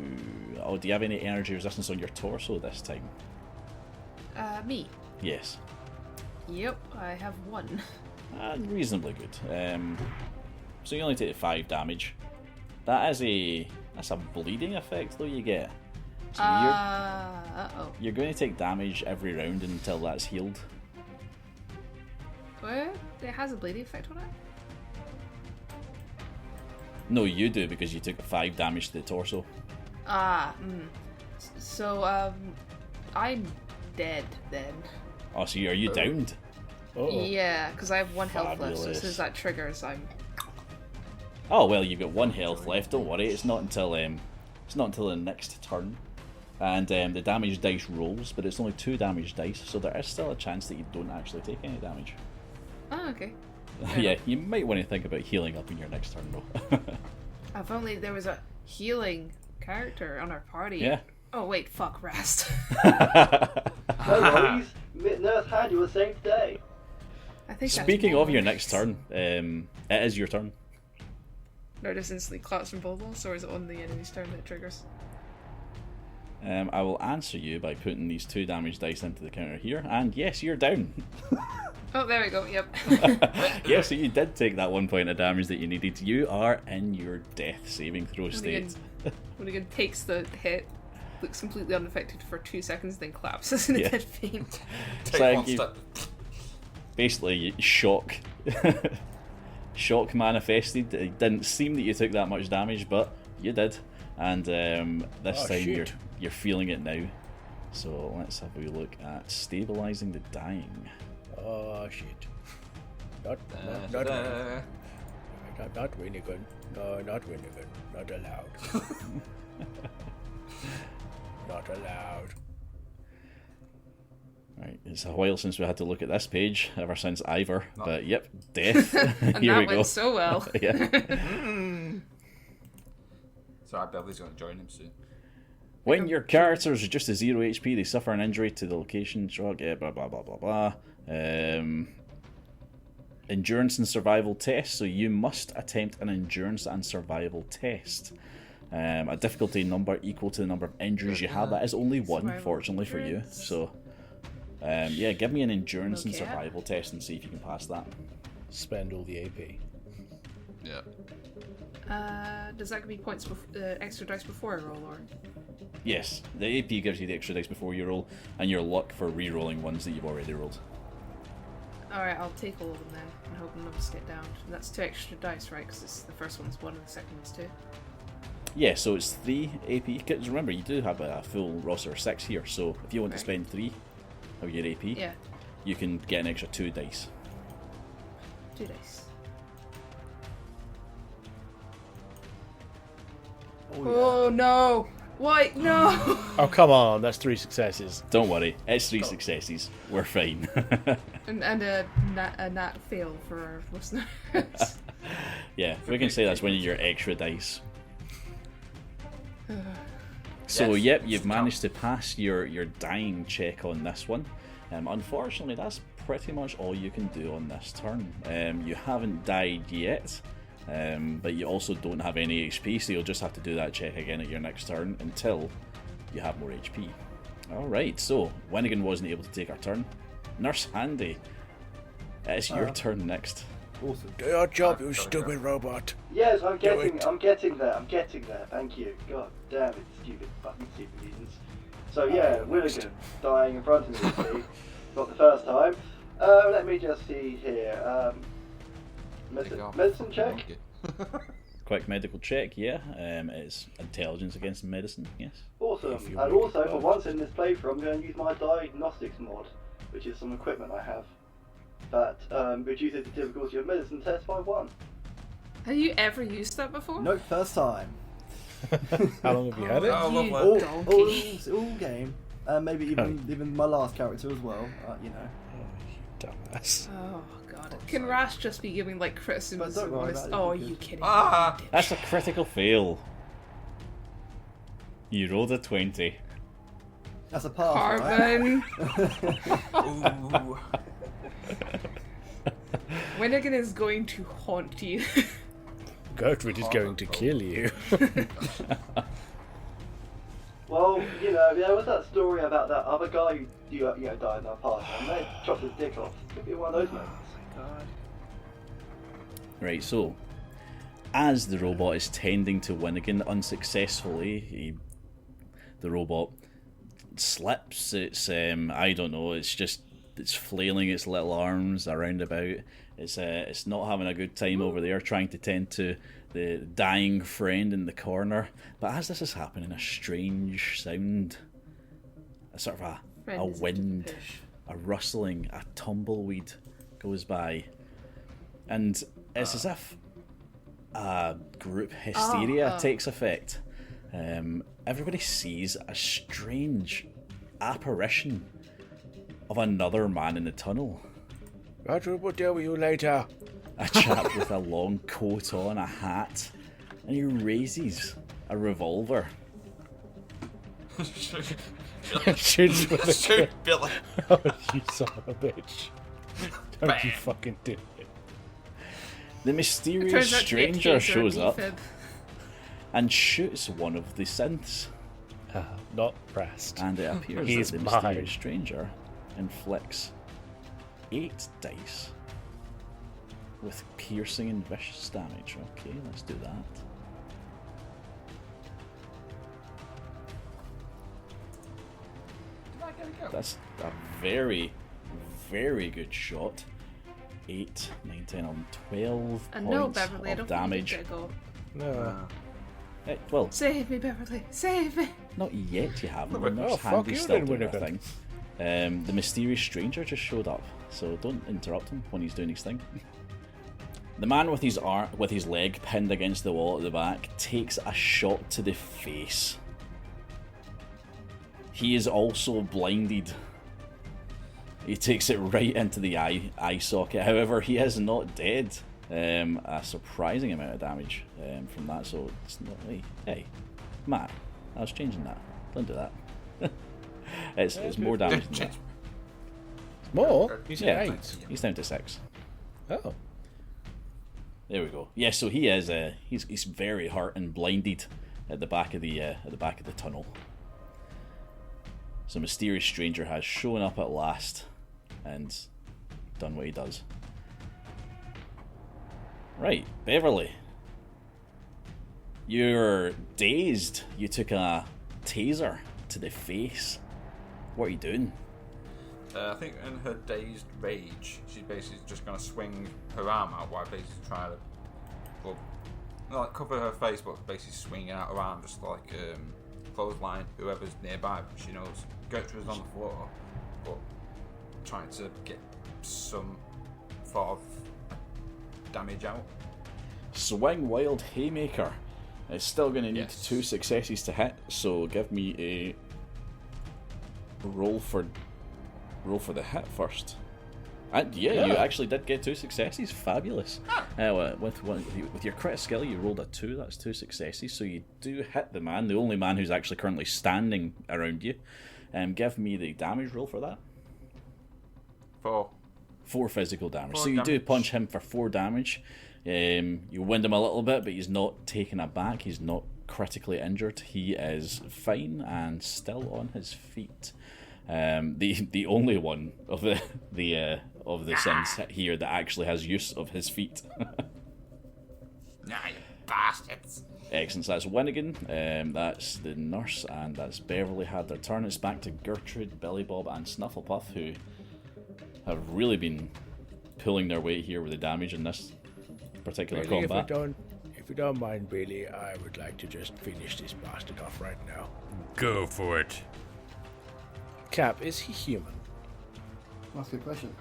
[SPEAKER 1] Oh, do you have any energy resistance on your torso this time?
[SPEAKER 3] Me?
[SPEAKER 1] Yes.
[SPEAKER 3] Yep, I have 1.
[SPEAKER 1] Reasonably good. So you only take 5 damage. That's a bleeding effect though you get. So you're going to take damage every round until that's healed.
[SPEAKER 3] What? It has a bleeding effect on it?
[SPEAKER 1] No, you do, because you took 5 damage to the torso.
[SPEAKER 3] So, I'm dead then.
[SPEAKER 1] Oh, so are you downed?
[SPEAKER 8] Oh.
[SPEAKER 3] Yeah, because I have 1 health left, so as
[SPEAKER 1] Fabulous.
[SPEAKER 3] soon as that triggers, I'm...
[SPEAKER 1] Oh well, you've got 1 health left. Don't worry, it's not until the next turn, and the damage dice rolls, but it's only 2 damage dice, so there is still a chance that you don't actually take any damage.
[SPEAKER 3] Oh, okay.
[SPEAKER 1] Yeah, you might want to think about healing up in your next turn, though.
[SPEAKER 3] If only there was a healing character on our party.
[SPEAKER 1] Yeah.
[SPEAKER 3] Oh wait, fuck, Rast.
[SPEAKER 7] No worries. Nurse had you the same day.
[SPEAKER 3] I think
[SPEAKER 1] Speaking
[SPEAKER 3] that's
[SPEAKER 1] of your
[SPEAKER 3] more
[SPEAKER 1] next turn, it is your turn.
[SPEAKER 3] No, just instantly collapse from both, or is it on the enemy's turn that triggers?
[SPEAKER 1] I will answer you by putting these 2 damage dice into the counter here, and yes, you're down.
[SPEAKER 3] Oh, there we go, yep.
[SPEAKER 1] Yeah, so you did take that 1 point of damage that you needed. You are in your death saving throw state.
[SPEAKER 3] Winnigan takes the hit, looks completely unaffected for 2 seconds, then collapses in a dead faint.
[SPEAKER 1] It's like basically, shock. Shock manifested. It didn't seem that you took that much damage, but you did. And this time
[SPEAKER 8] shit.
[SPEAKER 1] you're feeling it now. So let's have a wee look at stabilizing the dying.
[SPEAKER 8] Oh shit. Not Winnigan. No, not Winnigan. Not allowed. Not allowed.
[SPEAKER 1] Right, it's a while since we had to look at this page, ever since Ivor. But yep, death.
[SPEAKER 3] And
[SPEAKER 1] Here
[SPEAKER 3] that
[SPEAKER 1] we go.
[SPEAKER 3] went so well.
[SPEAKER 1] Yeah.
[SPEAKER 4] Sorry, Beverly's going to join him soon.
[SPEAKER 1] When your characters are just a 0 HP, they suffer an injury to the location, drug, blah blah blah blah blah. Endurance and survival test, so you must attempt an endurance and survival test. A difficulty number equal to the number of injuries you have. That is only 1,
[SPEAKER 3] Survival
[SPEAKER 1] fortunately for you.
[SPEAKER 3] endurance.
[SPEAKER 1] So, yeah, give me an endurance and
[SPEAKER 3] Okay.
[SPEAKER 1] survival test and see if you can pass that.
[SPEAKER 8] Spend all the AP.
[SPEAKER 4] Yeah.
[SPEAKER 3] Does that give me points, extra dice before I roll, or?
[SPEAKER 1] Yes, the AP gives you the extra dice before you roll, and your luck for re-rolling ones that you've already rolled.
[SPEAKER 3] Alright, I'll take all of them then, and hope none of us get down. And that's 2 extra dice, right? Because the first one's 1 and the second one's 2.
[SPEAKER 1] Yeah, so it's 3 AP. Because remember, you do have a full roster of 6 here, so if you want to spend 3 of your AP,
[SPEAKER 3] Yeah,
[SPEAKER 1] you can get an extra 2 dice.
[SPEAKER 3] 2 dice. Oh no! Why? No!
[SPEAKER 8] Oh come on, that's 3 successes.
[SPEAKER 1] Don't worry, it's 3 successes. We're fine.
[SPEAKER 3] and a nat fail for our listeners.
[SPEAKER 1] Yeah, we can say that's one of your extra dice. So,
[SPEAKER 4] Yes,
[SPEAKER 1] yep, you've
[SPEAKER 4] it's
[SPEAKER 1] managed to pass your dying check on this one. Unfortunately, that's pretty much all you can do on this turn. You haven't died yet, but you also don't have any HP, so you'll just have to do that check again at your next turn until you have more HP. Alright, so Winnigan wasn't able to take our turn. Nurse Handy, it's your turn next.
[SPEAKER 7] Awesome.
[SPEAKER 6] Do your job, you stupid robot.
[SPEAKER 7] Yes, I'm
[SPEAKER 6] Do
[SPEAKER 7] getting
[SPEAKER 6] it.
[SPEAKER 7] there. I'm getting there. Thank you. God damn it, fucking stupid mutants. So yeah, Willigan dying in front of me. See? Not the first time. Let me just see here. Medicine check.
[SPEAKER 1] Quick medical check, yeah. It's intelligence against medicine, yes.
[SPEAKER 7] Awesome.
[SPEAKER 8] If you
[SPEAKER 7] And
[SPEAKER 8] make
[SPEAKER 7] also,
[SPEAKER 8] it
[SPEAKER 7] for once in this playthrough, I'm going to use my diagnostics mod, which is some equipment I have that reduces the difficulty of medicine test by 1.
[SPEAKER 3] Have you ever used that before?
[SPEAKER 7] Nope, first time.
[SPEAKER 8] How long have you had it?
[SPEAKER 4] Oh,
[SPEAKER 3] You
[SPEAKER 4] lovely.
[SPEAKER 3] donkey.
[SPEAKER 7] All game. Maybe even my last character as well. You know.
[SPEAKER 8] Dumbass.
[SPEAKER 3] Oh god. Can Rash just be giving like criticisms?
[SPEAKER 7] But don't worry
[SPEAKER 3] honest-
[SPEAKER 7] about it,
[SPEAKER 3] Oh,
[SPEAKER 7] it's
[SPEAKER 3] you
[SPEAKER 7] good.
[SPEAKER 3] kidding?
[SPEAKER 4] Ah!
[SPEAKER 1] That's a critical fail. You rolled a 20.
[SPEAKER 7] That's a pass, right?
[SPEAKER 3] Carbon.
[SPEAKER 4] Ooh.
[SPEAKER 3] Winnigan is going to haunt you.
[SPEAKER 8] Gertrude is going to kill you.
[SPEAKER 7] Well, you know, there was that story about that other guy who died in our party, and they chopped his dick off. Could be one of those moments.
[SPEAKER 1] Right, so as the robot is tending to Winnigan unsuccessfully, The robot slips. It's I don't know. It's flailing its little arms around about. It's not having a good time over there, trying to tend to the dying friend in the corner. But as this is happening, a strange sound, a sort of a wind, a rustling, a tumbleweed goes by, and it's as if a group hysteria takes effect. Everybody sees a strange apparition of another man in the tunnel.
[SPEAKER 8] Roger, we'll deal with you later.
[SPEAKER 1] A chap with a long coat on, a hat, and he raises a revolver.
[SPEAKER 8] Shoots with a
[SPEAKER 4] Shoot Billy.
[SPEAKER 8] Oh, you son of a bitch. Don't you fucking do it.
[SPEAKER 1] The mysterious
[SPEAKER 3] Turns out to be a
[SPEAKER 1] stranger
[SPEAKER 3] taser
[SPEAKER 1] shows
[SPEAKER 3] and
[SPEAKER 1] up
[SPEAKER 3] defib.
[SPEAKER 1] and shoots one of the synths.
[SPEAKER 8] Not Rast.
[SPEAKER 1] And it appears
[SPEAKER 8] He's
[SPEAKER 1] that the
[SPEAKER 8] mine.
[SPEAKER 1] mysterious stranger inflicts 8 dice with piercing and vicious damage. Okay, let's do that. That's a very, very good shot. 8, 9, 10, 11, 12
[SPEAKER 3] And no,
[SPEAKER 1] points
[SPEAKER 3] Beverly, I
[SPEAKER 1] of
[SPEAKER 3] don't
[SPEAKER 1] damage.
[SPEAKER 3] think you can go.
[SPEAKER 8] No.
[SPEAKER 1] Well,
[SPEAKER 3] Save me, Beverly. Save me.
[SPEAKER 1] not yet you haven't.
[SPEAKER 8] but-
[SPEAKER 1] There's
[SPEAKER 8] oh, fuck,
[SPEAKER 1] handy
[SPEAKER 8] you
[SPEAKER 1] still
[SPEAKER 8] didn't
[SPEAKER 1] doing
[SPEAKER 8] win
[SPEAKER 1] a
[SPEAKER 8] a
[SPEAKER 1] thing. The mysterious stranger just showed up, so don't interrupt him when he's doing his thing. The man with his leg pinned against the wall at the back takes a shot to the face. He is also blinded. He takes it right into the eye socket. However, he is not dead. A surprising amount of damage from that. So it's not. Hey, Matt, I was changing that. Don't do that. it's more damage than that.
[SPEAKER 8] More? You said
[SPEAKER 1] Yeah,
[SPEAKER 8] 8.
[SPEAKER 1] he's down to 6.
[SPEAKER 8] Oh.
[SPEAKER 1] There we go. Yeah, so he is. He's very hurt and blinded at the back of the tunnel. So mysterious stranger has shown up at last and done what he does. Right, Beverly. You're dazed. You took a taser to the face. What are you doing?
[SPEAKER 4] I think in her dazed rage, she's basically just going to swing her arm out while basically trying to, well, not like cover her face, but basically swinging out her arm just like clothesline whoever's nearby. She knows Gertrude's on the floor, but trying to get some sort of damage out.
[SPEAKER 1] Swing Wild Haymaker. It's still going to need
[SPEAKER 4] Yes.
[SPEAKER 1] 2 successes to hit, so give me a roll for the hit first. And yeah, you actually did get 2 successes. Fabulous. With your crit skill, you rolled a 2. That's 2 successes, so you do hit the man, the only man who's actually currently standing around you. Give me the damage roll for that. 4 physical damage.
[SPEAKER 4] 4
[SPEAKER 1] so you do
[SPEAKER 4] damage.
[SPEAKER 1] punch him for 4 damage. You wind him a little bit, but he's not taken aback. He's not critically injured. He is fine and still on his feet. The only one of the sins here that actually has use of his feet.
[SPEAKER 4] Nah, you bastards.
[SPEAKER 1] Excellent. So that's Winnigan, that's the nurse, and that's Beverly had their turn. It's back to Gertrude, Billy Bob, and Snufflepuff, who have really been pulling their weight here with the damage in this particular
[SPEAKER 8] Really,
[SPEAKER 1] combat.
[SPEAKER 8] if you don't mind, Billy, I would like to just finish this bastard off right now.
[SPEAKER 5] Go for it.
[SPEAKER 8] Cap, is he human?
[SPEAKER 9] That's a good question.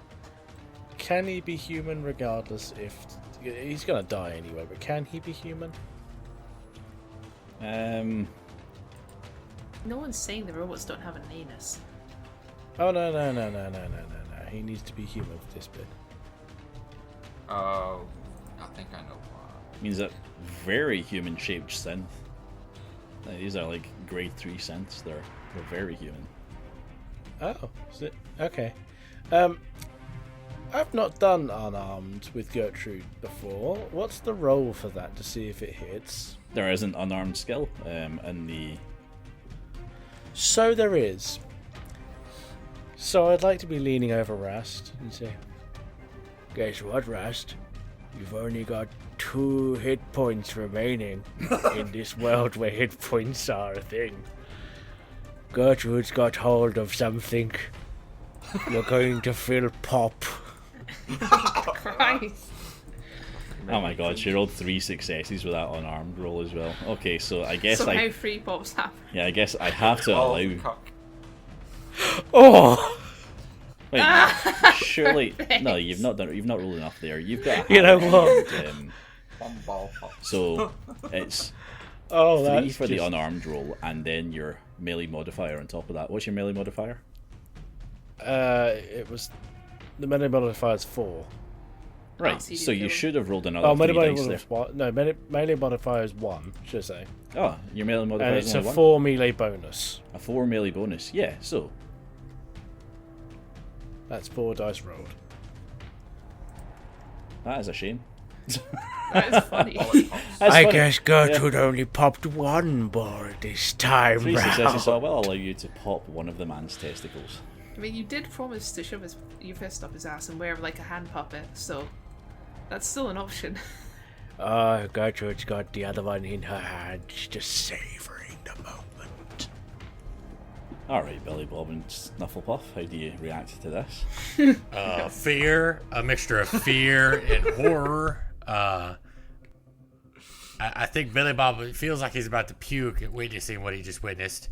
[SPEAKER 8] Can he be human regardless if... He's gonna die anyway, but can he be human?
[SPEAKER 3] No one's saying the robots don't have an anus.
[SPEAKER 8] Oh, no. He needs to be human for this bit.
[SPEAKER 4] Oh, I think I know why.
[SPEAKER 1] Means that very human-shaped synth. These are like grade 3 synths. They're very human.
[SPEAKER 8] Oh, is it? Okay. I've not done unarmed with Gertrude before. What's the roll for that to see if it hits?
[SPEAKER 1] There is an unarmed skill in the...
[SPEAKER 8] So there is. So I'd like to be leaning over Rast and say, guess what, Rast? You've only got 2 hit points remaining in this world where hit points are a thing. Gertrude's got hold of something. You're going to feel pop.
[SPEAKER 3] Christ.
[SPEAKER 1] Oh my god, she rolled 3 successes with that unarmed roll as well. Okay, so I guess
[SPEAKER 3] Somehow 3 pops happen.
[SPEAKER 1] Yeah, I guess I have to
[SPEAKER 4] Oh,
[SPEAKER 1] allow...
[SPEAKER 4] cock.
[SPEAKER 8] Oh!
[SPEAKER 1] Wait, surely... No, you've not rolled enough there. You've got...
[SPEAKER 8] You know what?
[SPEAKER 4] One ball pop.
[SPEAKER 1] So, it's...
[SPEAKER 8] Oh,
[SPEAKER 1] 3
[SPEAKER 8] that's
[SPEAKER 1] for the
[SPEAKER 8] just...
[SPEAKER 1] unarmed roll, and then your melee modifier on top of that. What's your melee modifier?
[SPEAKER 8] It was... The melee modifier is 4.
[SPEAKER 1] Right,
[SPEAKER 3] so you
[SPEAKER 1] so
[SPEAKER 3] did
[SPEAKER 1] you
[SPEAKER 3] kill him.
[SPEAKER 1] should have rolled another
[SPEAKER 8] Oh,
[SPEAKER 1] 3
[SPEAKER 8] melee
[SPEAKER 1] dice there.
[SPEAKER 8] modifier... No, melee modifier is 1, should I say.
[SPEAKER 1] Oh, your melee modifier
[SPEAKER 8] And
[SPEAKER 1] is
[SPEAKER 8] it's a
[SPEAKER 1] only 1?
[SPEAKER 8] 4 melee bonus.
[SPEAKER 1] A 4 melee bonus. Yeah, so...
[SPEAKER 8] That's 4 dice rolled.
[SPEAKER 1] That is a shame.
[SPEAKER 3] That is funny.
[SPEAKER 1] That's
[SPEAKER 8] I
[SPEAKER 1] funny.
[SPEAKER 8] guess Gertrude only popped 1 ball this time
[SPEAKER 1] 3 successes,
[SPEAKER 8] round.
[SPEAKER 1] so I will allow you to pop one of the man's testicles.
[SPEAKER 3] I mean, you did promise to shove your fist up his ass and wear like a hand puppet, so that's still an option.
[SPEAKER 8] Gertrude's got the other one in her hand, just savouring the moment.
[SPEAKER 1] Alright, Billy Bob and Snufflepuff, how do you react to this?
[SPEAKER 5] Fear, a mixture of fear and horror. I think Billy Bob feels like he's about to puke at witnessing what he just witnessed.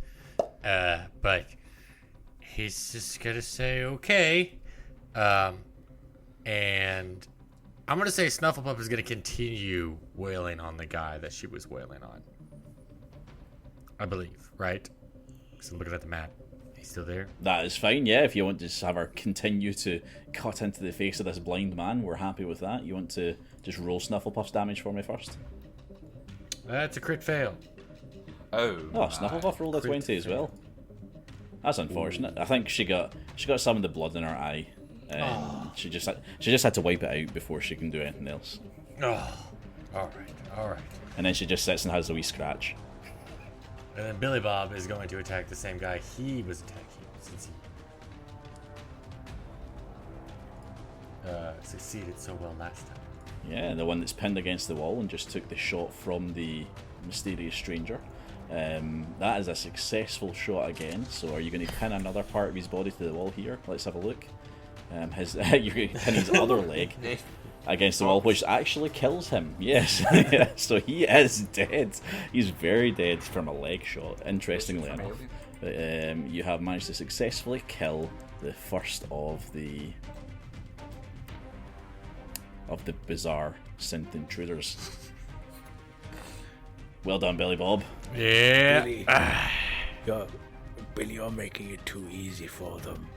[SPEAKER 5] But he's just gonna say okay. And I'm gonna say Snufflepuff is gonna continue wailing on the guy that she was wailing on. I believe, right? Because I'm looking at the map. He's still there.
[SPEAKER 1] That is fine, yeah, if you want to just have her continue to cut into the face of this blind man, we're happy with that. You want to just roll Snufflepuff's damage for me first?
[SPEAKER 5] That's a crit fail.
[SPEAKER 1] Oh, Snufflepuff rolled a 20 as well. That's unfortunate. I think she got some of the blood in her eye. She just had to wipe it out before she can do anything else.
[SPEAKER 5] Oh, all right.
[SPEAKER 1] And then she just sits and has a wee scratch.
[SPEAKER 5] And then Billy Bob is going to attack the same guy he was attacking since he succeeded so well last time.
[SPEAKER 1] Yeah, the one that's pinned against the wall and just took the shot from the mysterious stranger. That is a successful shot again. So are you going to pin another part of his body to the wall here? Let's have a look. You're going to pin his other leg against the wall, which actually kills him. Yes, yeah, so he is dead. He's very dead from a leg shot, interestingly enough. But, you have managed to successfully kill the first of the bizarre synth intruders. Well done, Billy Bob.
[SPEAKER 5] Yeah.
[SPEAKER 8] Billy, you're making it too easy for them.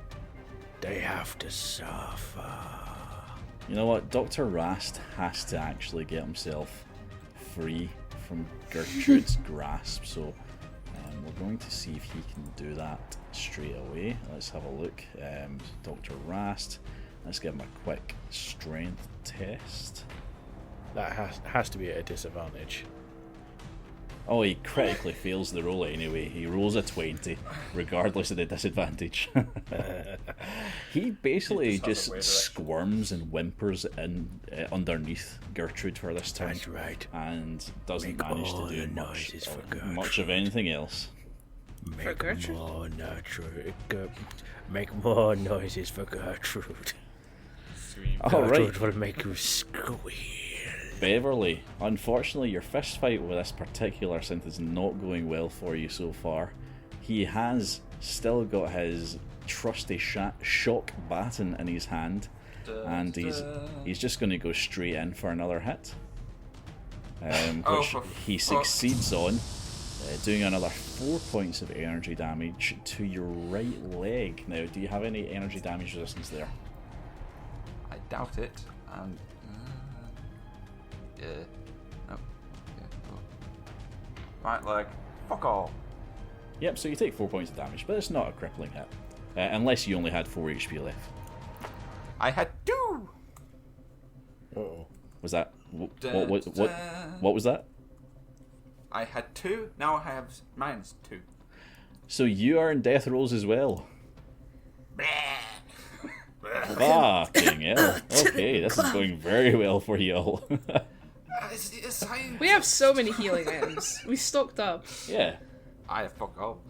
[SPEAKER 8] They have to suffer.
[SPEAKER 1] You know what? Dr. Rast has to actually get himself free from Gertrude's grasp, so we're going to see if he can do that straight away. Let's have a look. Dr. Rast, let's give him a quick strength test.
[SPEAKER 8] That has to be at a disadvantage.
[SPEAKER 1] Oh, he critically fails the roll anyway. He rolls a 20, regardless of the disadvantage. He basically just squirms and whimpers in underneath Gertrude for this turn.
[SPEAKER 8] That's right.
[SPEAKER 1] And doesn't
[SPEAKER 8] Make
[SPEAKER 1] manage to
[SPEAKER 8] all
[SPEAKER 1] do
[SPEAKER 8] the
[SPEAKER 1] much
[SPEAKER 8] noises for
[SPEAKER 1] much of anything else.
[SPEAKER 8] Make
[SPEAKER 3] Gertrude?
[SPEAKER 8] more make more noises for Gertrude. Gertrude will make you squeal.
[SPEAKER 1] Beverly, unfortunately your fist fight with this particular synth is not going well for you so far. He has still got his trusty shock baton in his hand, and he's just going to go straight in for another hit, which he succeeds on, doing another 4 points of energy damage to your right leg. Now, do you have any energy damage resistance there?
[SPEAKER 4] I doubt it. And yeah. No. Yeah. Oh. Right leg. Fuck all.
[SPEAKER 1] Yep, so you take 4 points of damage, but it's not a crippling hit. Unless you only had 4 HP left.
[SPEAKER 4] I had 2!
[SPEAKER 8] Uh-oh.
[SPEAKER 1] Was that... What was that?
[SPEAKER 4] I had 2, now I have -2.
[SPEAKER 1] So you are in death rolls as well. Fucking hell. Okay, this is going very well for you all.
[SPEAKER 3] We have so many healing items. We stocked up.
[SPEAKER 1] Yeah.
[SPEAKER 4] I fuck all.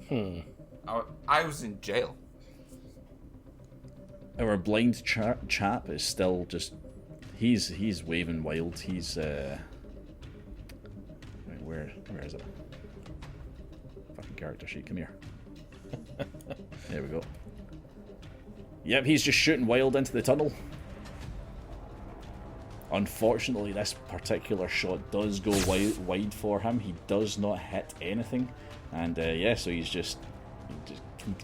[SPEAKER 4] I was in jail.
[SPEAKER 1] Our blind chap is still just... He's waving wild. He's... Wait, where is it? Fucking character sheet, come here. There we go. Yep, he's just shooting wild into the tunnel. Unfortunately, this particular shot does go wide for him. He does not hit anything, and yeah, so he's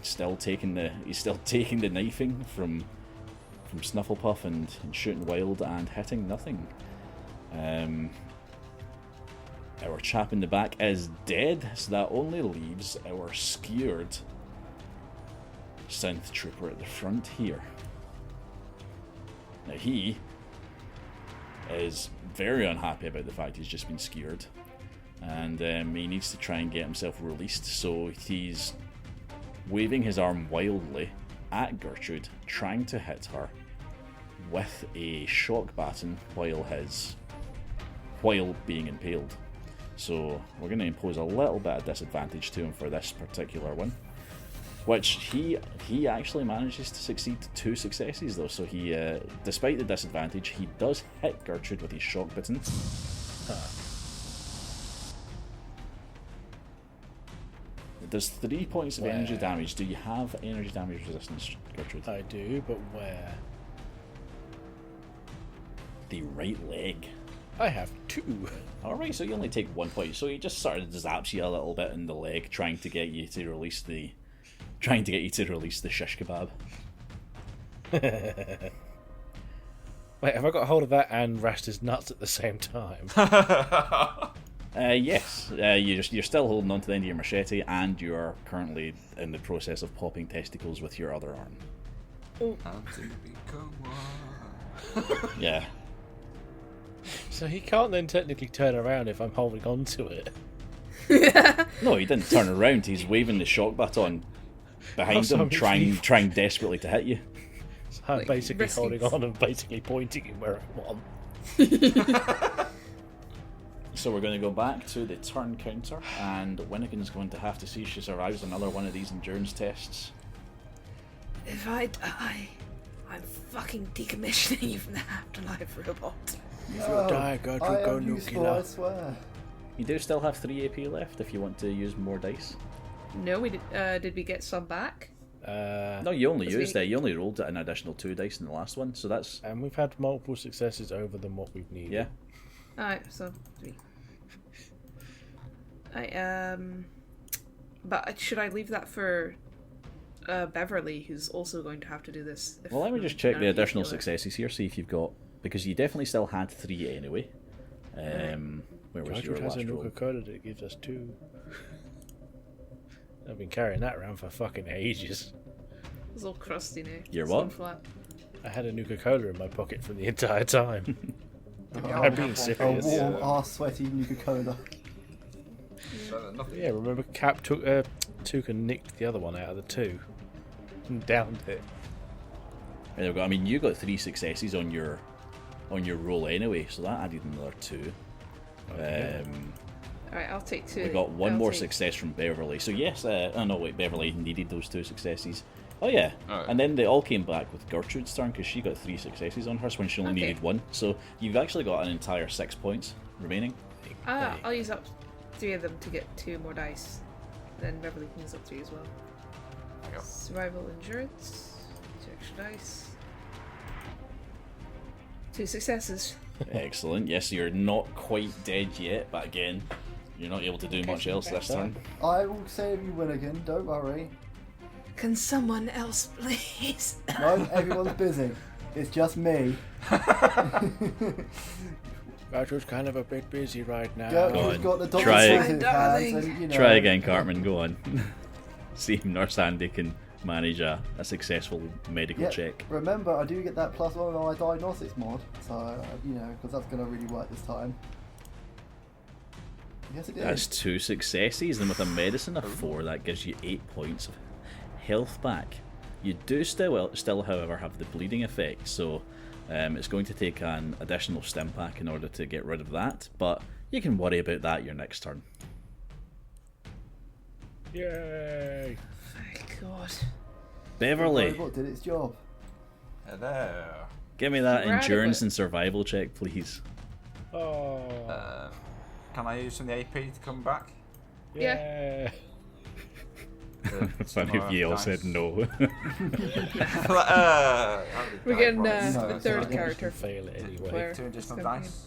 [SPEAKER 1] still taking the knifing from Snufflepuff and shooting wild and hitting nothing. Our chap in the back is dead, so that only leaves our skewered synth trooper at the front here. Now he is very unhappy about the fact he's just been skewered, and he needs to try and get himself released, so he's waving his arm wildly at Gertrude, trying to hit her with a shock baton while being impaled. So we're going to impose a little bit of disadvantage to him for this particular one, which he actually manages to succeed 2 successes though. So he, despite the disadvantage, he does hit Gertrude with his shock baton. It does 3 points of energy damage. Do you have energy damage resistance, Gertrude?
[SPEAKER 8] I do, but where?
[SPEAKER 1] The right leg.
[SPEAKER 8] I have 2.
[SPEAKER 1] Alright, so you only take 1 point. So he just sort of zaps you a little bit in the leg, trying to get you to release the shish kebab.
[SPEAKER 8] Wait, have I got hold of that and Rasts' nuts at the same time?
[SPEAKER 1] Yes. You're still holding on to the end of your machete, and you're currently in the process of popping testicles with your other arm. Yeah.
[SPEAKER 8] So he can't then technically turn around if I'm holding on to it.
[SPEAKER 1] No, he didn't turn around. He's waving the shock baton behind him, trying desperately to hit you.
[SPEAKER 8] So I'm basically holding on and basically pointing him where I want.
[SPEAKER 1] So we're going to go back to the turn counter, and Winnigan's going to have to see if she survives another one of these endurance tests.
[SPEAKER 3] If I die, I'm fucking decommissioning you from the afterlife, robot.
[SPEAKER 8] If you die, Gertrude, go nuclear.
[SPEAKER 9] I swear.
[SPEAKER 1] You do still have 3 AP left if you want to use more dice.
[SPEAKER 3] No, we did. Did we get some back?
[SPEAKER 1] No, you only used it. You only rolled an additional 2 dice in the last one, so that's...
[SPEAKER 8] And we've had multiple successes over than what we've needed.
[SPEAKER 1] Yeah.
[SPEAKER 3] Alright, so 3. But should I leave that for Beverly, who's also going to have to do this?
[SPEAKER 1] Well, let me just check the additional successes here, see if you've got... Because you definitely still had 3 anyway. Where was your last roll?
[SPEAKER 8] Coca-Cola that gives us 2. I've been carrying that around for fucking ages.
[SPEAKER 3] It's all crusty now.
[SPEAKER 1] Your what?
[SPEAKER 3] Flat.
[SPEAKER 8] I had a Nuka-Cola in my pocket for the entire time. I'm being serious.
[SPEAKER 9] A warm, sweaty Nuka-Cola.
[SPEAKER 8] Yeah, remember Cap took and nicked the other one out of the 2 and downed it.
[SPEAKER 1] There we go. I mean, you got 3 successes on your roll anyway, so that added another 2.
[SPEAKER 8] Okay.
[SPEAKER 3] Alright, I'll take 2.
[SPEAKER 1] We got one more success from Beverly. So yes, oh no, wait, Beverly needed those 2 successes. Oh yeah, and then they all came back with Gertrude's turn because she got 3 successes on hers when she only needed 1. So you've actually got an entire 6 points remaining.
[SPEAKER 3] I'll use up 3 of them to get 2 more dice. Then Beverly can use up 3 as well. Survival endurance, 2 extra dice. 2 successes.
[SPEAKER 1] Excellent. Yes, you're not quite dead yet, but again, you're not able to do much else this turn.
[SPEAKER 9] I will save you, Winnigan, don't worry.
[SPEAKER 3] Can someone else, please?
[SPEAKER 9] No, everyone's busy. It's just me.
[SPEAKER 8] Gertrude's kind of a bit busy right now.
[SPEAKER 9] Gertrude's got the doctor's
[SPEAKER 1] Try
[SPEAKER 9] in his hands, and, you know.
[SPEAKER 1] Try again, Cartman. Go on. See if Nurse Andy can manage a successful medical check.
[SPEAKER 9] Remember, I do get that +1 on my diagnostics mod, so you know, because that's going to really work this time. Yes, it is.
[SPEAKER 1] That's 2 successes, and with a medicine of 4, that gives you 8 points of health back. You do still, however, have the bleeding effect, so it's going to take an additional stim pack in order to get rid of that, but you can worry about that your next turn.
[SPEAKER 8] Yay!
[SPEAKER 3] God.
[SPEAKER 1] Beverly,
[SPEAKER 9] Robot did its job.
[SPEAKER 4] Hello.
[SPEAKER 1] give me that
[SPEAKER 3] We're out of
[SPEAKER 1] endurance
[SPEAKER 3] it.
[SPEAKER 1] and survival check, please.
[SPEAKER 8] Oh.
[SPEAKER 4] Can I use some of the AP to come back?
[SPEAKER 3] Yeah.
[SPEAKER 1] Funny if Yale said no.
[SPEAKER 3] We're getting
[SPEAKER 9] No,
[SPEAKER 3] the third
[SPEAKER 9] sorry.
[SPEAKER 3] character.
[SPEAKER 8] Fail it anyway.
[SPEAKER 3] Player.
[SPEAKER 4] 2 additional
[SPEAKER 3] It's coming
[SPEAKER 4] dice.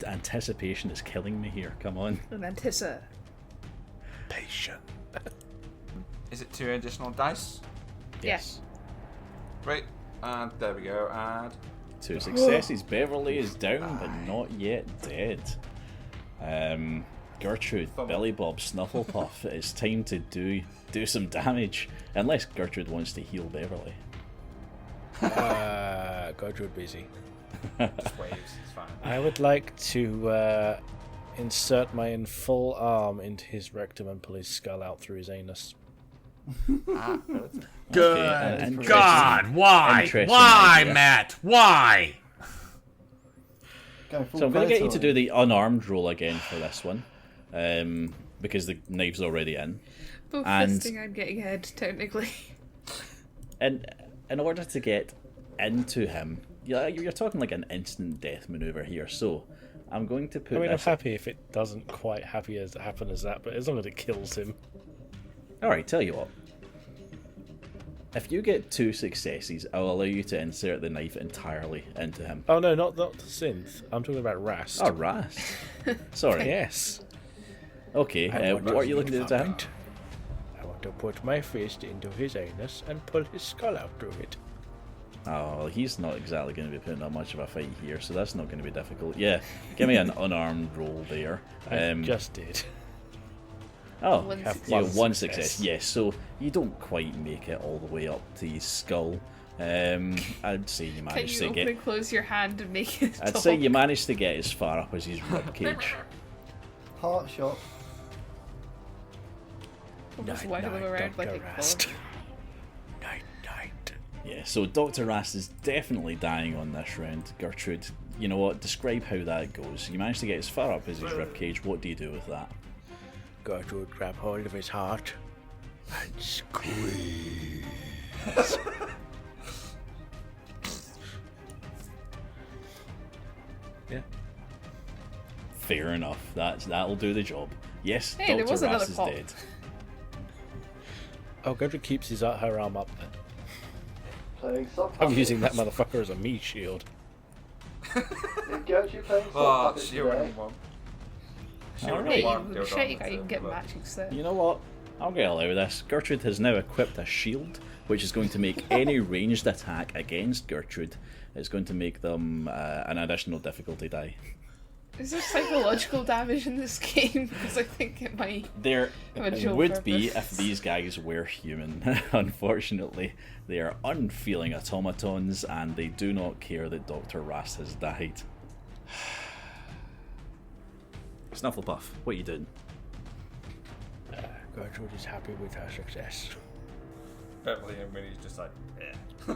[SPEAKER 1] Anticipation is killing me here. Come on.
[SPEAKER 3] in. And Antissa.
[SPEAKER 8] Patient.
[SPEAKER 4] Is it 2 additional dice?
[SPEAKER 3] Yes.
[SPEAKER 4] Great. And there we go. And
[SPEAKER 1] 2 successes. Beverly is down, but not yet dead. Gertrude, Billy Bob, Snufflepuff, it's time to do some damage. Unless Gertrude wants to heal Beverly.
[SPEAKER 8] Gertrude busy.
[SPEAKER 4] just waves. It's fine.
[SPEAKER 8] I would like to insert my full arm into his rectum and pull his skull out through his anus.
[SPEAKER 5] Good
[SPEAKER 1] interesting-
[SPEAKER 5] God, why?
[SPEAKER 1] interesting
[SPEAKER 5] Why,
[SPEAKER 1] idea.
[SPEAKER 5] Matt? Why?
[SPEAKER 9] Go full
[SPEAKER 1] So I'm going to get you to do
[SPEAKER 9] predatory.
[SPEAKER 1] the unarmed roll again for this one. Because the knife's already in.
[SPEAKER 3] Both
[SPEAKER 1] And-
[SPEAKER 3] fisting and getting head, technically.
[SPEAKER 1] And in order to get into him, you're talking like an instant death maneuver here. So I'm going to put
[SPEAKER 8] I mean, I'm
[SPEAKER 1] this...
[SPEAKER 8] happy if it doesn't quite happen as that, but as long as it kills him.
[SPEAKER 1] Alright, tell you what. If you get 2 successes, I'll allow you to insert the knife entirely into him.
[SPEAKER 8] Oh no, not the synth. I'm talking about Rast.
[SPEAKER 1] Oh, Rast. Sorry.
[SPEAKER 8] Yes.
[SPEAKER 1] Okay, what are you looking to do to him?
[SPEAKER 8] I want to put my fist into his anus and pull his skull out through it.
[SPEAKER 1] Oh, he's not exactly going to be putting up much of a fight here, so that's not going to be difficult. Yeah, give me an unarmed roll there.
[SPEAKER 8] I just did.
[SPEAKER 1] Oh,
[SPEAKER 3] One
[SPEAKER 1] yeah,
[SPEAKER 3] success.
[SPEAKER 1] one success. Yes, so you don't quite make it all the way up to his skull. I'd say you
[SPEAKER 3] Can
[SPEAKER 1] managed
[SPEAKER 3] you
[SPEAKER 1] to
[SPEAKER 3] open
[SPEAKER 1] get.
[SPEAKER 3] and close your hand and make it
[SPEAKER 1] I'd
[SPEAKER 3] talk?
[SPEAKER 1] say you managed to get as far up as his ribcage.
[SPEAKER 9] Heart shot.
[SPEAKER 3] Just waggle them around like a
[SPEAKER 8] Rast.
[SPEAKER 3] claw.
[SPEAKER 8] Night.
[SPEAKER 1] Yeah, so Dr. Rast is definitely dying on this round. Gertrude, you know what? Describe how that goes. You managed to get as far up as his ribcage. What do you do with that?
[SPEAKER 8] Gertrude grab hold of his heart and squeeze. Yeah.
[SPEAKER 1] Fair enough. That'll do the job. Yes,
[SPEAKER 3] Hey, there
[SPEAKER 1] Dr.
[SPEAKER 3] was another
[SPEAKER 1] Rast is
[SPEAKER 3] pop.
[SPEAKER 1] dead.
[SPEAKER 8] Oh, Gertrude keeps her arm up then.
[SPEAKER 9] Playing soft
[SPEAKER 8] I'm
[SPEAKER 9] puppets.
[SPEAKER 8] using that motherfucker as a meat shield.
[SPEAKER 9] Is Gertrude playing soft
[SPEAKER 4] Oh,
[SPEAKER 9] puppets
[SPEAKER 4] she
[SPEAKER 9] today?
[SPEAKER 4] won one. She
[SPEAKER 1] All
[SPEAKER 4] won
[SPEAKER 1] right.
[SPEAKER 4] one.
[SPEAKER 3] Hey, shit, you can get matching set.
[SPEAKER 1] You know what? I'm going to allow this. Gertrude has now equipped a shield, which is going to make any ranged attack against Gertrude. It's going to make them an additional difficulty die.
[SPEAKER 3] Is there psychological damage in this game? Because I think it might.
[SPEAKER 1] There
[SPEAKER 3] Have a dual
[SPEAKER 1] would be
[SPEAKER 3] purpose.
[SPEAKER 1] if these guys were human. Unfortunately, they are unfeeling automatons and they do not care that Dr. Rast has died. Snufflepuff, what are you doing?
[SPEAKER 8] Gertrude is happy with her success.
[SPEAKER 4] Beverly and Winnie's just like, yeah.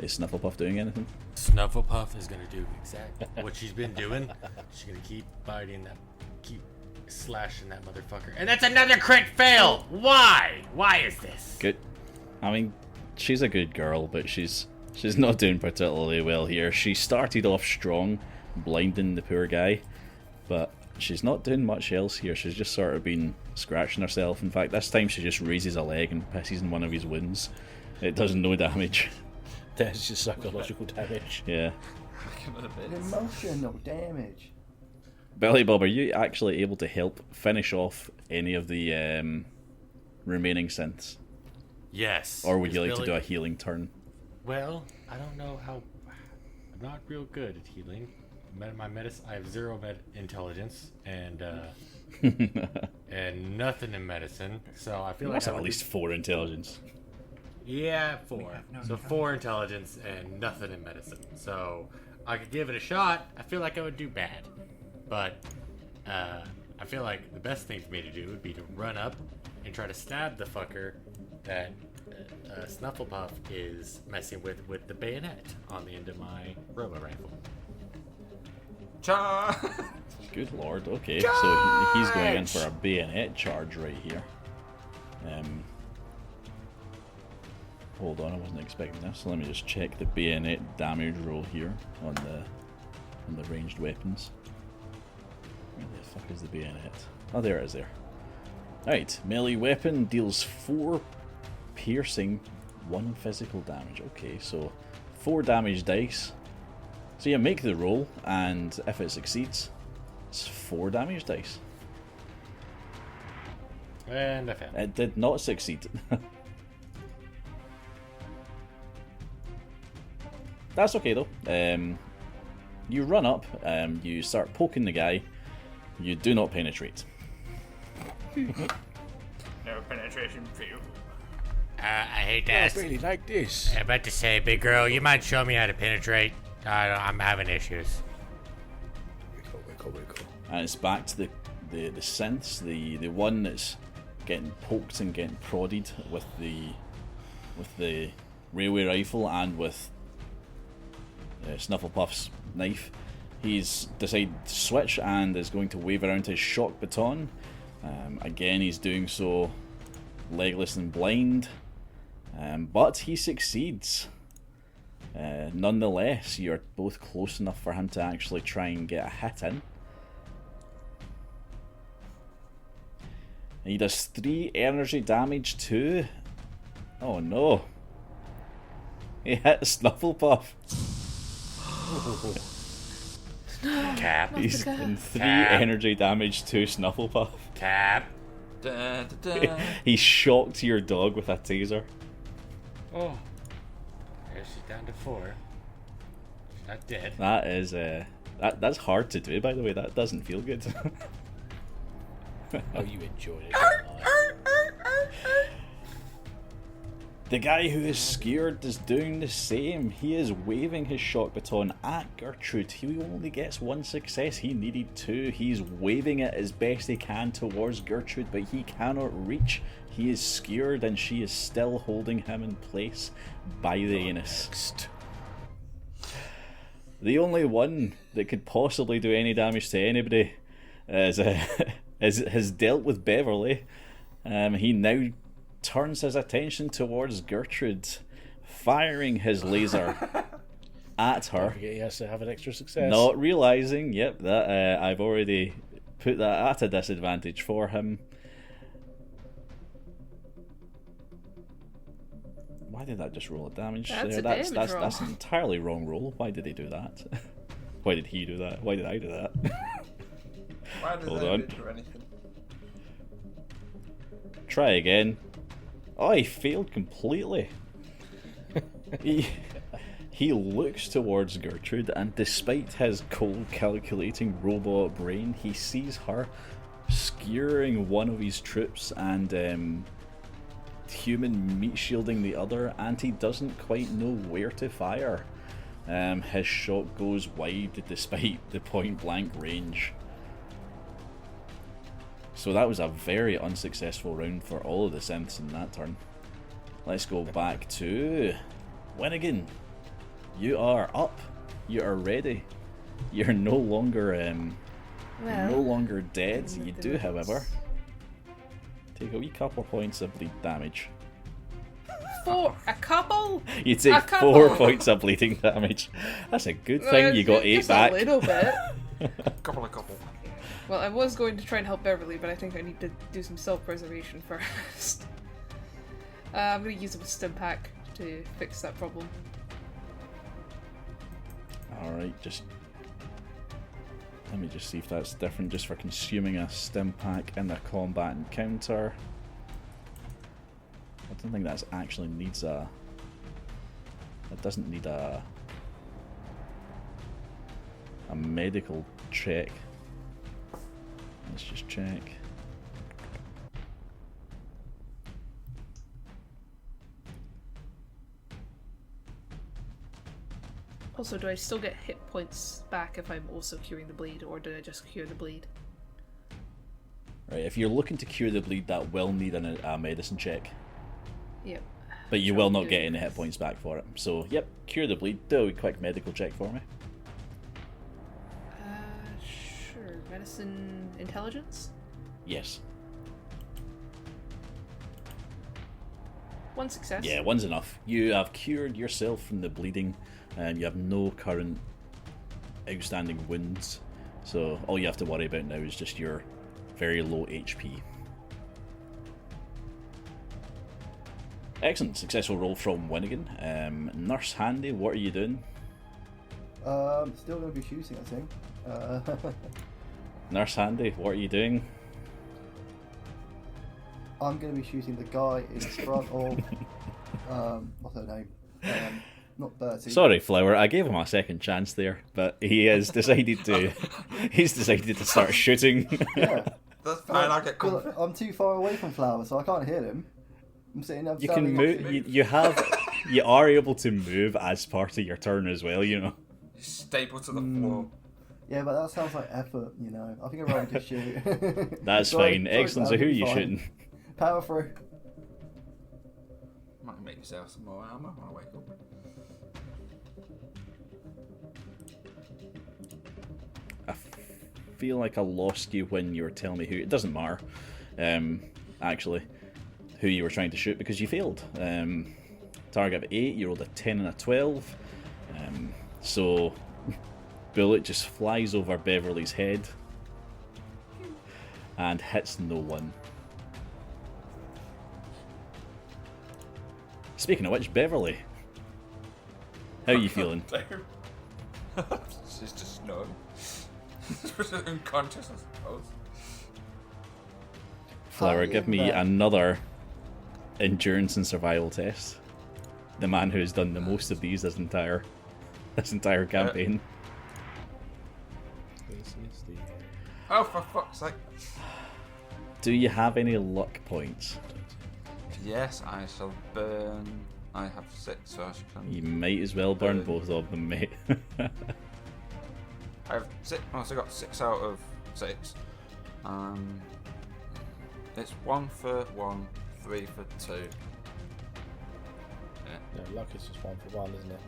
[SPEAKER 1] Is Snufflepuff doing anything?
[SPEAKER 5] Snufflepuff is gonna do exactly what she's been doing. She's gonna keep biting that, keep slashing that motherfucker. And that's another crit fail! Why? Why is this?
[SPEAKER 1] Good. I mean, she's a good girl, but she's not doing particularly well here. She started off strong, blinding the poor guy, but she's not doing much else here. She's just sort of been scratching herself. In fact, this time she just raises a leg and pisses in one of his wounds. It does no damage.
[SPEAKER 8] There's just psychological damage.
[SPEAKER 1] Yeah.
[SPEAKER 9] Emotional damage.
[SPEAKER 1] Billy Bob, are you actually able to help finish off any of the remaining synths?
[SPEAKER 5] Yes.
[SPEAKER 1] Or would you
[SPEAKER 5] Is
[SPEAKER 1] like to
[SPEAKER 5] Billy-
[SPEAKER 1] do a healing turn?
[SPEAKER 5] Well, I don't know how. I'm not real good at healing. My medicine, I have 0 intelligence and and nothing in medicine. So I feel
[SPEAKER 1] You
[SPEAKER 5] like
[SPEAKER 1] must
[SPEAKER 5] I
[SPEAKER 1] have at
[SPEAKER 5] would
[SPEAKER 1] least 4 intelligence.
[SPEAKER 5] Yeah, 4. So 4 intelligence and nothing in medicine. So I could give it a shot. I feel like I would do bad. But I feel like the best thing for me to do would be to run up and try to stab the fucker that Snufflepuff is messing with the bayonet on the end of my robo rifle.
[SPEAKER 4] Cha!
[SPEAKER 1] Good lord. Okay, so he's going in for a bayonet charge right here. Hold on, I wasn't expecting this. So let me just check the bayonet damage roll here on the ranged weapons. Where the fuck is the bayonet? Oh, there it is there. Alright, melee weapon deals 4 piercing, 1 physical damage. Okay, so 4 damage dice. So you make the roll, and if it succeeds, it's 4 damage dice.
[SPEAKER 5] And I failed.
[SPEAKER 1] It did not succeed. That's okay though. You run up, you start poking the guy, you do not penetrate.
[SPEAKER 2] No penetration for you.
[SPEAKER 5] I hate to
[SPEAKER 8] I
[SPEAKER 5] ask.
[SPEAKER 8] really like this.
[SPEAKER 5] I'm about to say, big girl, you might show me how to penetrate. I'm having issues.
[SPEAKER 8] Wiggle.
[SPEAKER 1] And it's back to the synths, the one that's getting poked and getting prodded with the railway rifle and with Snufflepuff's knife. He's decided to switch and is going to wave around his shock baton. Again, he's doing so legless and blind, but he succeeds. Nonetheless, you're both close enough for him to actually try and get a hit in. He does 3 energy damage too. Oh no. He hit Snufflepuff.
[SPEAKER 5] Cap.
[SPEAKER 1] He's in 3
[SPEAKER 5] Cap.
[SPEAKER 1] energy damage to Snufflepuff.
[SPEAKER 5] Cap.
[SPEAKER 4] Da, da, da.
[SPEAKER 1] He shocked your dog with a taser.
[SPEAKER 5] Oh. There's she's down to 4. She's not dead.
[SPEAKER 1] That is that's hard to do, by the way. That doesn't feel good.
[SPEAKER 8] Oh, you enjoyed it. Didn't I?
[SPEAKER 1] The guy who is scared is doing the same. He is waving his shock baton at Gertrude. He only gets 1 success. He needed 2. He's waving it as best he can towards Gertrude, but he cannot reach. He is scared and she is still holding him in place by the anus. The only one that could possibly do any damage to anybody has dealt with Beverly. He now turns his attention towards Gertrude, firing his laser at her.
[SPEAKER 8] Don't forget he has to have an extra success.
[SPEAKER 1] Not realizing, that I've already put that at a disadvantage for him. Why did that just roll a damage?
[SPEAKER 3] That's a
[SPEAKER 1] that's
[SPEAKER 3] damage roll.
[SPEAKER 1] that's an entirely wrong roll. Why did he do that? Why did he do that? Why did I do that?
[SPEAKER 4] Why does
[SPEAKER 1] Hold
[SPEAKER 4] that
[SPEAKER 1] on.
[SPEAKER 4] do anything?
[SPEAKER 1] Try again. Oh, he failed completely. He looks towards Gertrude, and despite his cold, calculating robot brain, he sees her skewering one of his troops and human meat shielding the other, and he doesn't quite know where to fire. His shot goes wide despite the point blank range. So that was a very unsuccessful round for all of the synths in that turn. Let's go back to Winnigan. You are up. You are ready. You're no longer dead. You do, however, take a wee couple points of bleed damage.
[SPEAKER 3] 4. A couple?
[SPEAKER 1] You take
[SPEAKER 3] A
[SPEAKER 1] 4
[SPEAKER 3] couple.
[SPEAKER 1] points of bleeding damage. That's a good thing you got 8
[SPEAKER 3] Just
[SPEAKER 1] back.
[SPEAKER 3] a little bit.
[SPEAKER 4] Couple.
[SPEAKER 3] Well, I was going to try and help Beverly, but I think I need to do some self-preservation first. I'm going to use a stim pack to fix that problem.
[SPEAKER 1] Alright, let me just see if that's different just for consuming a stim pack in a combat encounter. I don't think that actually needs a... It doesn't need a medical check. Let's just check.
[SPEAKER 3] Also, do I still get hit points back if I'm also curing the bleed, or do I just cure the bleed?
[SPEAKER 1] Right, if you're looking to cure the bleed, that will need a medicine check.
[SPEAKER 3] Yep.
[SPEAKER 1] But you
[SPEAKER 3] Sure,
[SPEAKER 1] will
[SPEAKER 3] I'll
[SPEAKER 1] not
[SPEAKER 3] do
[SPEAKER 1] get
[SPEAKER 3] it.
[SPEAKER 1] any hit points back for it. So, yep, cure the bleed. Do a quick medical check for me.
[SPEAKER 3] Sure. Medicine this in intelligence?
[SPEAKER 1] Yes.
[SPEAKER 3] One success.
[SPEAKER 1] Yeah, one's enough. You have cured yourself from the bleeding, and you have no current outstanding wounds. So all you have to worry about now is just your very low HP. Excellent. Successful roll from Winnigan. Nurse Handy, what are you doing?
[SPEAKER 9] Still going to be shooting, I think.
[SPEAKER 1] Nurse Handy, what are you doing?
[SPEAKER 9] I'm going to be shooting the guy in front of... what's her name? Not Bertie.
[SPEAKER 1] Sorry, Flower, I gave him a second chance there, but he has decided to... he's decided to start shooting.
[SPEAKER 9] Yeah.
[SPEAKER 4] That's fine, I'll get
[SPEAKER 9] Well,
[SPEAKER 4] confident.
[SPEAKER 9] I'm too far away from Flower, so I can't hit him. I'm sitting there.
[SPEAKER 1] You can move. You are able to move as part of your turn as well. You know.
[SPEAKER 4] Staple to the floor.
[SPEAKER 9] Yeah, but that sounds like effort, you know. I think I'd rather just shoot.
[SPEAKER 1] That's fine. Excellent. So who are you shooting?
[SPEAKER 9] Power through.
[SPEAKER 4] Might make yourself some more ammo when I wake up.
[SPEAKER 1] I feel like I lost you when you were telling me who. It doesn't matter. Actually, who you were trying to shoot because you failed. Target of 8. You rolled a 10 and a 12. So bullet just flies over Beverly's head and hits no one. Speaking of which, Beverly, how are you feeling?
[SPEAKER 4] She's just snoring. She's unconscious, I suppose.
[SPEAKER 1] Flower, give me another endurance and survival test. The man who has done the most of these this entire campaign.
[SPEAKER 4] Oh, for fuck's sake.
[SPEAKER 1] Do you have any luck points?
[SPEAKER 4] Yes, I shall burn. I have 6, so I can.
[SPEAKER 1] You might as well burn both of them, mate.
[SPEAKER 4] I have 6. I got 6 out of 6. It's 1 for 1, 3 for 2.
[SPEAKER 8] No, luck is just 1 for 1, isn't it?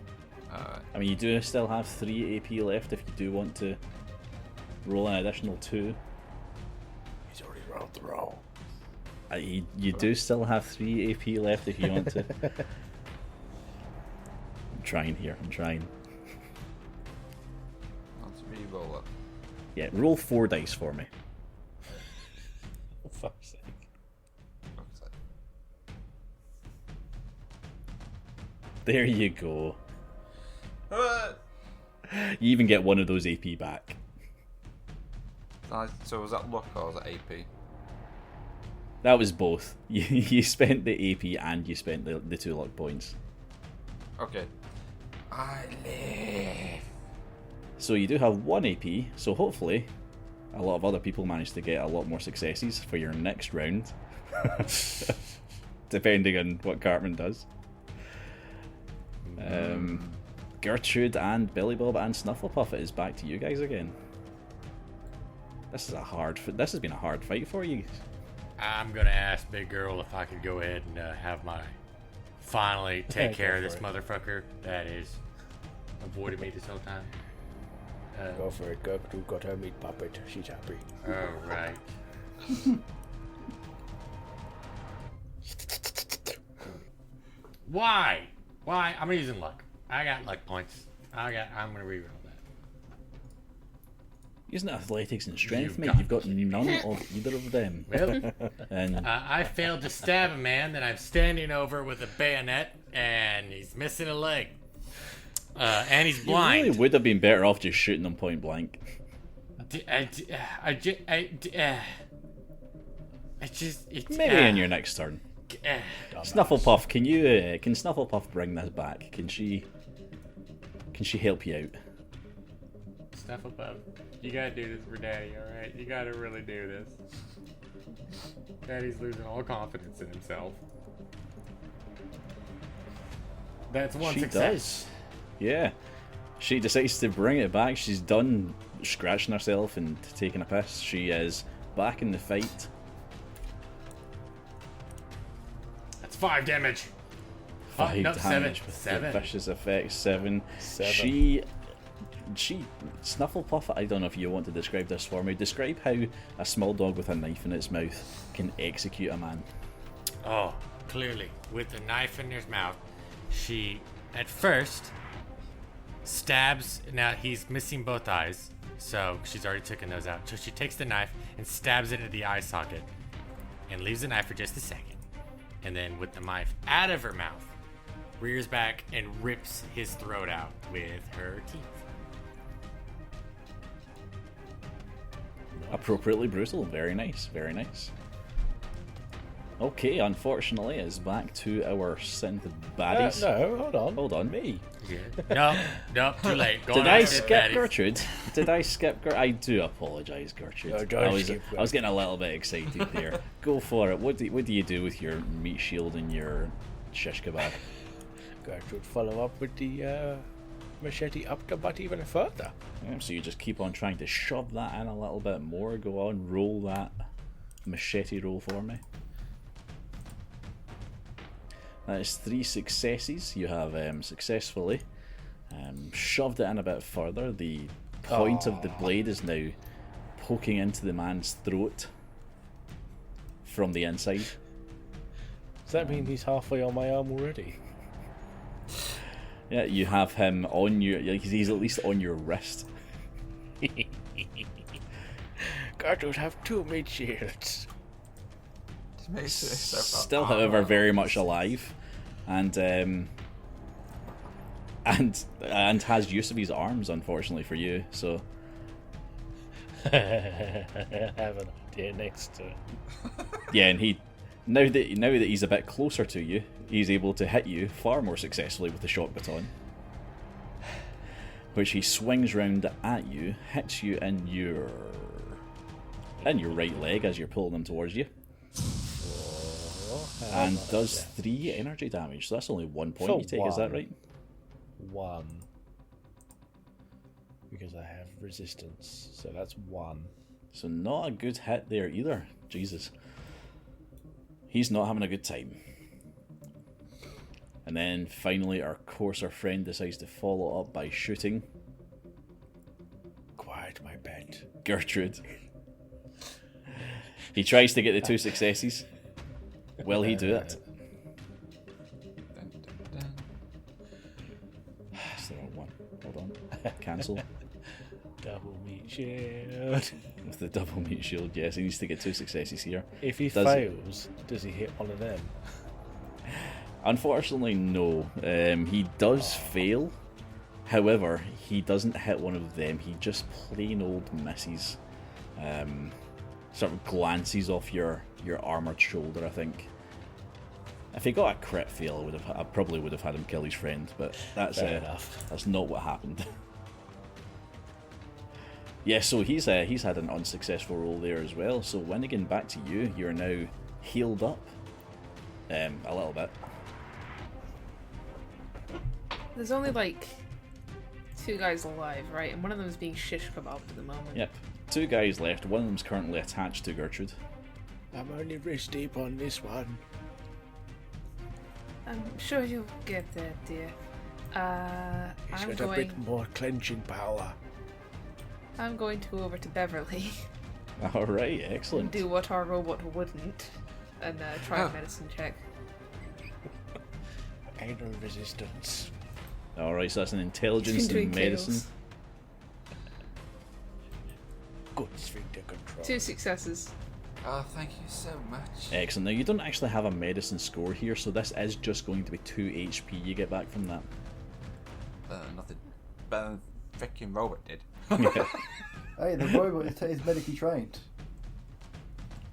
[SPEAKER 1] I mean, you do still have 3 AP left if you do want to roll an additional 2.
[SPEAKER 8] He's already rolled the roll.
[SPEAKER 1] You do still have 3 AP left if you want to. I'm trying here. I'm trying.
[SPEAKER 4] Let's re-roll it.
[SPEAKER 1] Yeah, roll 4 dice for me.
[SPEAKER 8] For fuck's sake.
[SPEAKER 1] There you go. You even get one of those AP back.
[SPEAKER 4] So was that luck or was it AP?
[SPEAKER 1] That was both. You spent the AP and you spent the 2 luck points.
[SPEAKER 4] Okay. I live.
[SPEAKER 1] So you do have 1 AP, so hopefully a lot of other people manage to get a lot more successes for your next round. Depending on what Cartman does. Gertrude and Billy Bob and Snufflepuff, it is back to you guys again. This has been a hard fight for you.
[SPEAKER 5] I'm gonna ask Big Girl if I could go ahead and have my finally take care of this motherfucker that is avoided me this whole time.
[SPEAKER 8] Go for it. Gertrude got her meat puppet. She's happy.
[SPEAKER 5] All right. Why? I'm using luck. I got luck points. I'm gonna reroll that.
[SPEAKER 1] Using athletics and strength,
[SPEAKER 5] You've
[SPEAKER 1] mate,
[SPEAKER 5] got
[SPEAKER 1] you've got none of either of them.
[SPEAKER 5] Well,
[SPEAKER 1] And
[SPEAKER 5] I failed to stab a man that I'm standing over with a bayonet, and he's missing a leg. And he's
[SPEAKER 1] you
[SPEAKER 5] blind.
[SPEAKER 1] really would have been better off just shooting them point blank. Maybe in your next turn. Snufflepuff, can Snufflepuff bring this back? Can she help you out?
[SPEAKER 5] Snufflepuff, you gotta do this for Daddy, alright? You gotta really do this. Daddy's losing all confidence in himself. That's one
[SPEAKER 1] She
[SPEAKER 5] success.
[SPEAKER 1] does. Yeah. She decides to bring it back. She's done scratching herself and taking a piss. She is back in the fight.
[SPEAKER 5] That's 5 damage.
[SPEAKER 1] 5
[SPEAKER 5] no,
[SPEAKER 1] damage
[SPEAKER 5] 7.
[SPEAKER 1] with
[SPEAKER 5] 7.
[SPEAKER 1] the vicious effect. 7.
[SPEAKER 8] Seven.
[SPEAKER 1] She Snufflepuff, I don't know if you want to describe this for me. Describe how a small dog with a knife in its mouth can execute a man.
[SPEAKER 5] Oh, clearly, with the knife in his mouth, she, at first, stabs. Now, he's missing both eyes, so she's already taken those out. So she takes the knife and stabs it at the eye socket and leaves the knife for just a second. And then, with the knife out of her mouth, rears back and rips his throat out with her teeth.
[SPEAKER 1] Appropriately brutal. Very nice. Very nice. Okay, unfortunately, it's back to our synth baddies.
[SPEAKER 8] No, hold on.
[SPEAKER 1] Hold on.
[SPEAKER 8] Me.
[SPEAKER 5] No, too late.
[SPEAKER 1] Did I skip Gertrude? Did I skip Gertrude? I do apologise, Gertrude.
[SPEAKER 8] No, don't
[SPEAKER 1] I was
[SPEAKER 8] skip
[SPEAKER 1] getting a little bit excited there. Go for it. What do you do with your meat shield and your shish kebab?
[SPEAKER 8] Gertrude follow up with the machete up the butt even further.
[SPEAKER 1] Yeah, so you just keep on trying to shove that in a little bit more. Go on, roll that machete roll for me. That is 3 successes. You have successfully shoved it in a bit further. The point of the blade is now poking into the man's throat from the inside.
[SPEAKER 8] Does that mean he's halfway on my arm already?
[SPEAKER 1] Yeah, you have him on your... He's at least on your wrist.
[SPEAKER 8] Gertrude have 2 meat shields.
[SPEAKER 1] Still, however, very much alive, and has use of his arms, unfortunately for you. So,
[SPEAKER 8] I have an idea next to it.
[SPEAKER 1] yeah, and he now that he's a bit closer to you, he's able to hit you far more successfully with the shock baton, which he swings round at you, hits you in your right leg as you're pulling him towards you. And does 3 energy damage, so that's only 1 point
[SPEAKER 8] So
[SPEAKER 1] you take, is that right?
[SPEAKER 8] 1. Because I have resistance, so that's 1.
[SPEAKER 1] So not a good hit there either. Jesus. He's not having a good time. And then finally our coarser friend decides to follow up by shooting
[SPEAKER 8] Quiet, my pet.
[SPEAKER 1] Gertrude. He tries to get the 2 successes. Will he do it? That's the wrong one. Hold on. Cancel.
[SPEAKER 8] Double meat shield.
[SPEAKER 1] With the double meat shield, yes, he needs to get 2 successes here.
[SPEAKER 8] If he fails, does he hit one of them?
[SPEAKER 1] Unfortunately, no. He does fail. However, he doesn't hit one of them. He just plain old misses. Sort of glances off your armoured shoulder, I think. If he got a crit fail, I probably would have had him kill his friend, but that's not what happened. Yeah, so he's had an unsuccessful roll there as well. So Winnigan, back to you. You're now healed up a little bit.
[SPEAKER 3] There's only like 2 guys alive, right? And one of them is being shish kebabbed at the moment.
[SPEAKER 1] Yep, 2 guys left. One of them's currently attached to Gertrude.
[SPEAKER 8] I'm only wrist deep on this one.
[SPEAKER 3] I'm sure you'll get there, dear.
[SPEAKER 8] He's got a bit more clenching power.
[SPEAKER 3] I'm going to go over to Beverly
[SPEAKER 1] Alright, excellent.
[SPEAKER 3] and do what our robot wouldn't, and try a medicine check.
[SPEAKER 8] Anal resistance.
[SPEAKER 1] Alright, so that's an intelligence and medicine.
[SPEAKER 3] Kills.
[SPEAKER 8] Good sphincter control.
[SPEAKER 3] 2 successes.
[SPEAKER 4] Oh, thank you so much.
[SPEAKER 1] Excellent. Now, you don't actually have a medicine score here, so this is just going to be 2 HP you get back from that.
[SPEAKER 4] Nothing better than freaking robot did.
[SPEAKER 7] Hey, the robot is medically trained.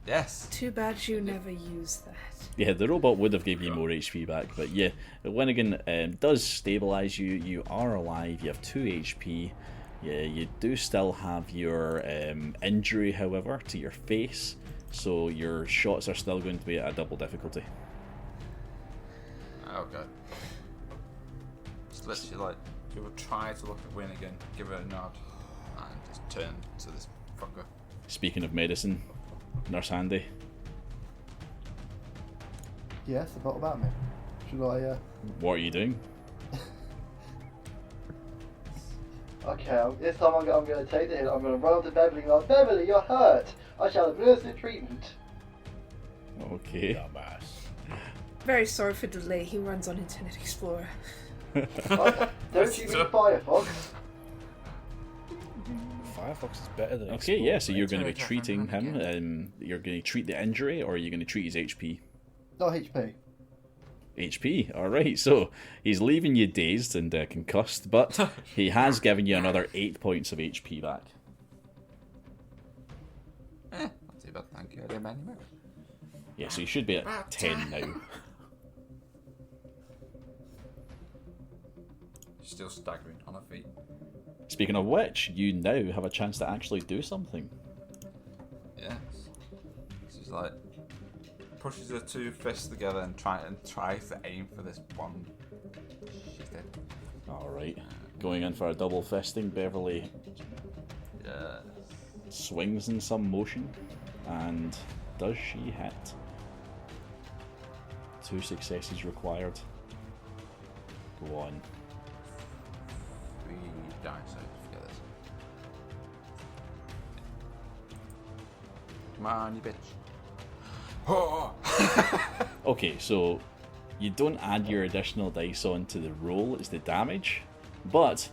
[SPEAKER 4] Yes.
[SPEAKER 3] Too bad you never used that.
[SPEAKER 1] Yeah, the robot would have given you more HP back, but yeah, Winnigan does stabilise you. You are alive, you have 2 HP. Yeah, you do still have your injury, however, to your face, so your shots are still going to be at a double difficulty.
[SPEAKER 4] Okay. Just literally, like, you would try to look at Winnigan, give her a nod, and just turn to this fucker.
[SPEAKER 1] Speaking of medicine, Nurse Handy.
[SPEAKER 7] Yes, what about me? Should I,
[SPEAKER 1] What are you doing?
[SPEAKER 7] Okay, this time I'm going to take the hit. I'm going to run up to Beverly and go, Beverly, you're hurt. I shall administer treatment.
[SPEAKER 1] Okay.
[SPEAKER 8] Dumbass.
[SPEAKER 3] Very sorry for the delay. He runs on Internet Explorer.
[SPEAKER 7] Don't you mean Firefox?
[SPEAKER 8] Firefox is better than
[SPEAKER 1] Okay,
[SPEAKER 8] Explorer.
[SPEAKER 1] yeah, so you're going to be
[SPEAKER 4] Internet
[SPEAKER 1] treating him.
[SPEAKER 4] again.
[SPEAKER 1] You're going to treat the injury, or are you going to treat his HP?
[SPEAKER 7] No HP.
[SPEAKER 1] HP, alright, so he's leaving you dazed and concussed, but he has given you another 8 points of HP back.
[SPEAKER 4] Not too bad, thank you. I didn't anyway.
[SPEAKER 1] Yeah, so you should be at 10 now.
[SPEAKER 4] Still staggering on her feet.
[SPEAKER 1] Speaking of which, you now have a chance to actually do something.
[SPEAKER 4] Yes. She's like pushes her two fists together and tries to aim for this one. She's dead.
[SPEAKER 1] Alright, going in for a double fisting, Beverly
[SPEAKER 4] Yeah.
[SPEAKER 1] swings in some motion, and does she hit? 2 successes required. Go on.
[SPEAKER 4] 3 die saves for this. Come on, you bitch. Oh!
[SPEAKER 1] Okay, so you don't add your additional dice onto the roll, it's the damage, but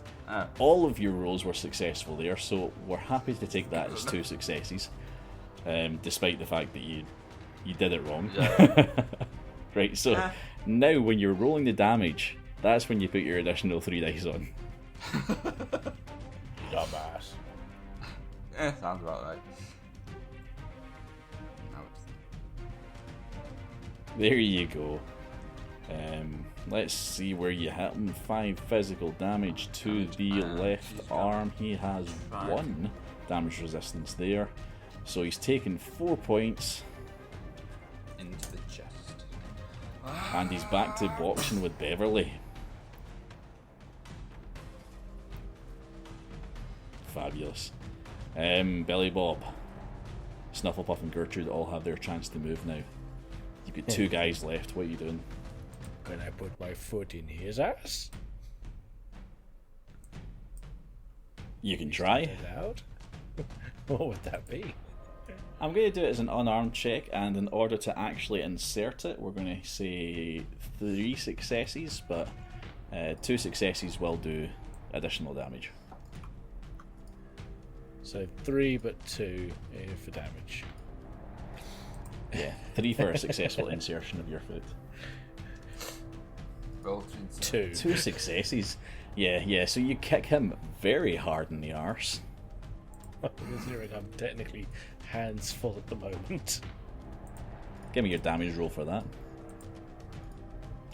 [SPEAKER 1] all of your rolls were successful there, so we're happy to take that as 2 successes, despite the fact that you did it wrong.
[SPEAKER 4] Yeah.
[SPEAKER 1] Right, so now when you're rolling the damage, that's when you put your additional 3 dice on.
[SPEAKER 8] Dumbass.
[SPEAKER 4] Sounds about right. Now it's
[SPEAKER 1] There you go. Let's see where you hit him. 5 physical damage to the left arm. He has 1 damage resistance there. So he's taken 4 points.
[SPEAKER 4] into the chest.
[SPEAKER 1] And he's back to boxing with Beverly. Fabulous. Billy Bob, Snufflepuff and Gertrude all have their chance to move now. You've got 2 guys left. What are you doing?
[SPEAKER 8] Can I put my foot in his ass?
[SPEAKER 1] You can try.
[SPEAKER 8] Is that allowed? What would that be?
[SPEAKER 1] I'm going to do it as an unarmed check, and in order to actually insert it, we're going to say 3 successes, but 2 successes will do additional damage.
[SPEAKER 8] So 3 but 2 for damage.
[SPEAKER 1] Yeah, 3 for a successful insertion of your foot.
[SPEAKER 4] Roll to insert.
[SPEAKER 8] 2.
[SPEAKER 1] 2 successes. Yeah, so you kick him very hard in the arse.
[SPEAKER 8] Considering I'm technically hands full at the moment.
[SPEAKER 1] Give me your damage roll for that.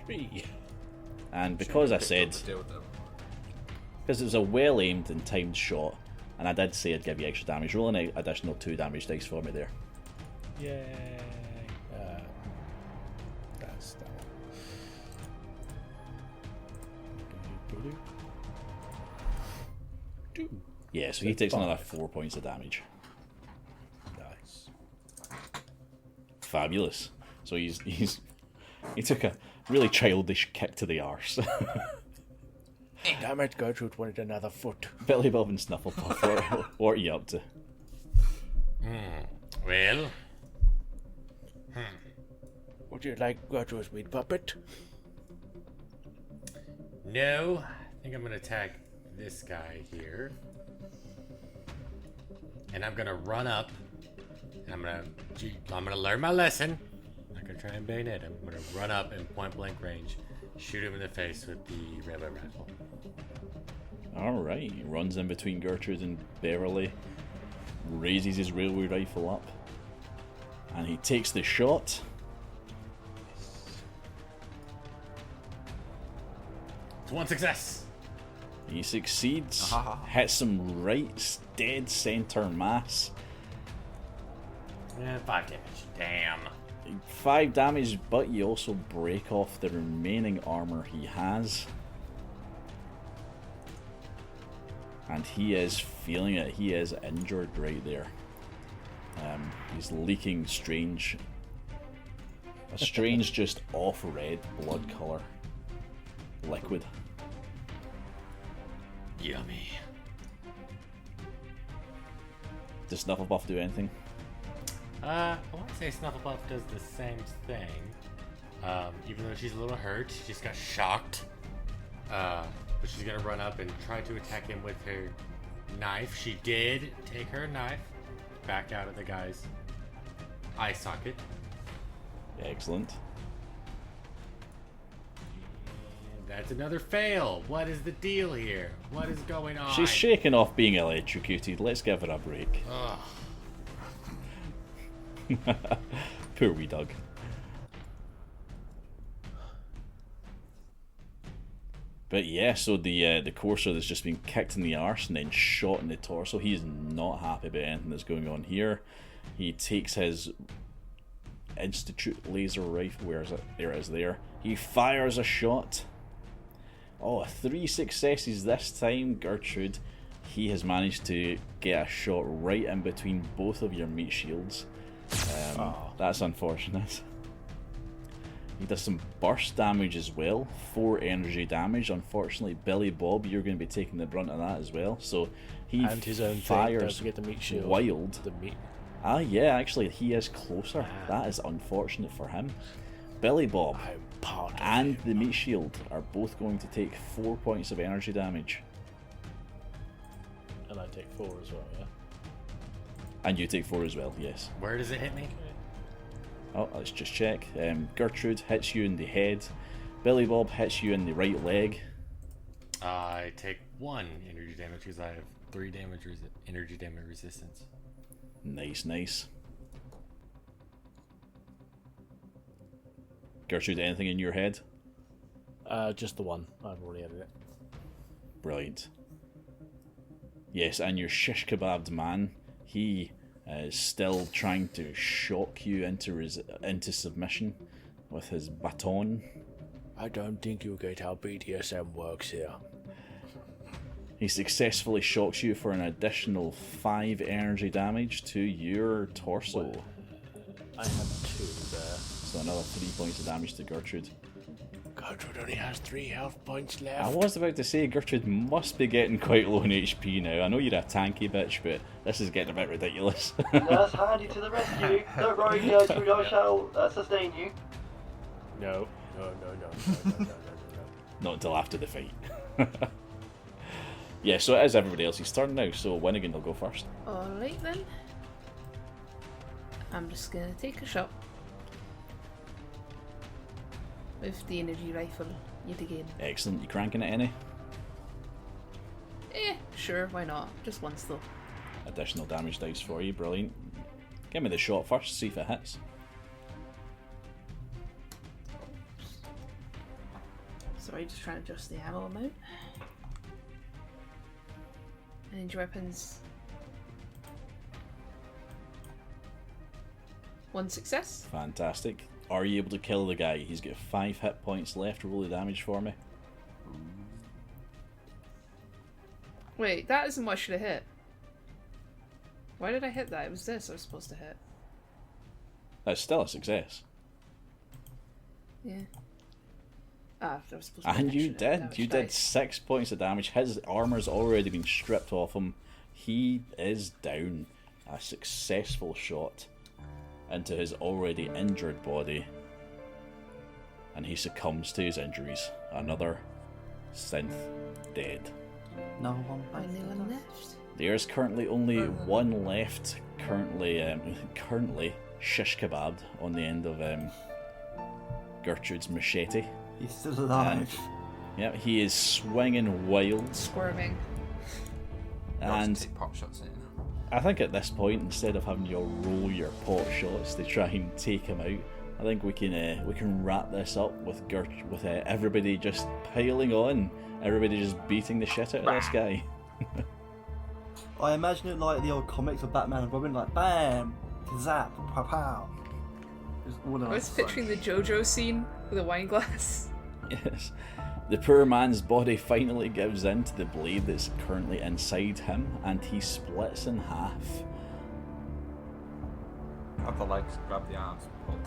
[SPEAKER 8] 3.
[SPEAKER 1] And because I said,
[SPEAKER 4] Deal with them.
[SPEAKER 1] because it was a well aimed and timed shot, and I did say I'd give you extra damage, roll an additional 2 damage dice for me there.
[SPEAKER 8] Yay. That's that one. 2.
[SPEAKER 1] Yeah, so he takes another 4 points of damage.
[SPEAKER 8] Nice.
[SPEAKER 1] Fabulous. So he took a really childish kick to the arse.
[SPEAKER 8] Damn it, Gertrude wanted another foot.
[SPEAKER 1] Billy Bob and Snufflepuff, what are you up to?
[SPEAKER 5] Well,
[SPEAKER 8] Would you like Gertrude's meat puppet?
[SPEAKER 5] no. I think I'm gonna attack this guy here. And I'm gonna run up. And I'm gonna learn my lesson. I'm not gonna try and bayonet him. I'm gonna run up in point blank range, shoot him in the face with the railway rifle.
[SPEAKER 1] Alright, he runs in between Gertrude and Beverly, raises his railway rifle up, and he takes the shot.
[SPEAKER 5] It's 1 success.
[SPEAKER 1] He succeeds, hits him right dead center mass.
[SPEAKER 5] Yeah, 5 damage. Damn.
[SPEAKER 1] 5 damage, but you also break off the remaining armor he has. And he is feeling it. He is injured right there. He's leaking a strange just off red blood colour liquid.
[SPEAKER 5] Yummy.
[SPEAKER 1] Does Snufflepuff do anything?
[SPEAKER 5] I want to say Snufflepuff does the same thing. Even though she's a little hurt, she just got shocked. But she's gonna run up and try to attack him with her knife. She did take her knife back out of the guy's eye socket.
[SPEAKER 1] Excellent.
[SPEAKER 5] And that's another fail. What is the deal here? What is going on?
[SPEAKER 1] She's shaking off being electrocuted. Let's give her a break.
[SPEAKER 5] Ugh.
[SPEAKER 1] Poor wee Doug. But yeah, so the courser that's just been kicked in the arse and then shot in the torso, he is not happy about anything that's going on here. He takes his Institute laser rifle, where is it? There it is there. He fires a shot. Oh, 3 successes this time, Gertrude. He has managed to get a shot right in between both of your meat shields. That's unfortunate. He does some burst damage as well, 4 energy damage. Unfortunately, Billy Bob, you're going to be taking the brunt of that as well. So he
[SPEAKER 8] And his own
[SPEAKER 1] fires
[SPEAKER 8] thing. Don't forget the meat shield.
[SPEAKER 1] wild.
[SPEAKER 8] The meat.
[SPEAKER 1] Ah, yeah, actually, he is closer. That is unfortunate for him. Billy Bob
[SPEAKER 8] I'm part of
[SPEAKER 1] and
[SPEAKER 8] it.
[SPEAKER 1] the meat shield are both going to take 4 points of energy damage.
[SPEAKER 8] And I take 4 as well, yeah?
[SPEAKER 1] And you take 4 as well, yes.
[SPEAKER 5] Where does it hit me?
[SPEAKER 1] Oh, let's just check. Gertrude hits you in the head. Billy Bob hits you in the right leg.
[SPEAKER 5] I take 1 energy damage because I have 3 energy damage resistance.
[SPEAKER 1] Nice, nice. Gertrude, anything in your head?
[SPEAKER 8] Just the one. I've already added it.
[SPEAKER 1] Brilliant. Yes, and your shish kebabbed man, he is still trying to shock you into submission with his baton.
[SPEAKER 8] I don't think you'll get how BDSM works here.
[SPEAKER 1] He successfully shocks you for an additional 5 energy damage to your torso.
[SPEAKER 8] I have 2 there.
[SPEAKER 1] So another 3 points of damage to Gertrude.
[SPEAKER 8] Gertrude only has 3 health points
[SPEAKER 1] I
[SPEAKER 8] left.
[SPEAKER 1] was about to say Gertrude must be getting quite low in HP now. I know you're a tanky bitch, but this is getting a bit ridiculous.
[SPEAKER 7] Nurse Handy to the rescue. Don't worry, Gertrude, I shall sustain you.
[SPEAKER 8] No.
[SPEAKER 1] Not until after the fight. Yeah, so it is everybody else's turn now, so Winnigan will go first.
[SPEAKER 3] Alright then. I'm just gonna take a shot. With the energy rifle yet again.
[SPEAKER 1] Excellent. You cranking it any?
[SPEAKER 3] Sure, why not? Just once though.
[SPEAKER 1] Additional damage dice for you, brilliant. Give me the shot first, see if it hits.
[SPEAKER 3] Sorry, just trying to adjust the ammo amount. Energy weapons. 1 success.
[SPEAKER 1] Fantastic. Are you able to kill the guy? He's got 5 hit points left. Roll the damage for me.
[SPEAKER 3] Wait, that isn't what I should have hit. Why did I hit that? It was this I was supposed to hit.
[SPEAKER 1] That's still a success.
[SPEAKER 3] Yeah. I was supposed to
[SPEAKER 1] And
[SPEAKER 3] hit
[SPEAKER 1] you
[SPEAKER 3] extra
[SPEAKER 1] did.
[SPEAKER 3] damage
[SPEAKER 1] You did
[SPEAKER 3] dice.
[SPEAKER 1] 6 points of damage. His armor's already been stripped off him. He is down. A successful shot into his already injured body. And he succumbs to his injuries. Another synth dead.
[SPEAKER 7] No one.
[SPEAKER 3] Only one left.
[SPEAKER 1] There's currently only one left. Currently shish kebabbed on the end of Gertrude's machete.
[SPEAKER 7] He's still alive.
[SPEAKER 1] Yep, he is swinging wild.
[SPEAKER 3] Squirming.
[SPEAKER 1] And
[SPEAKER 4] take pot shots in.
[SPEAKER 1] I think at this point, instead of having you all roll your pot shots to try and take him out, I think we can wrap this up with everybody just piling on, everybody just beating the shit out of this guy.
[SPEAKER 7] I imagine it like the old comics of Batman and Robin, like bam, zap, pow pow. Just all
[SPEAKER 3] I was picturing the JoJo scene with a wine glass.
[SPEAKER 1] Yes. The poor man's body finally gives in to the blade that's currently inside him, and he splits in half.
[SPEAKER 4] Grab the legs, grab the arms, pull.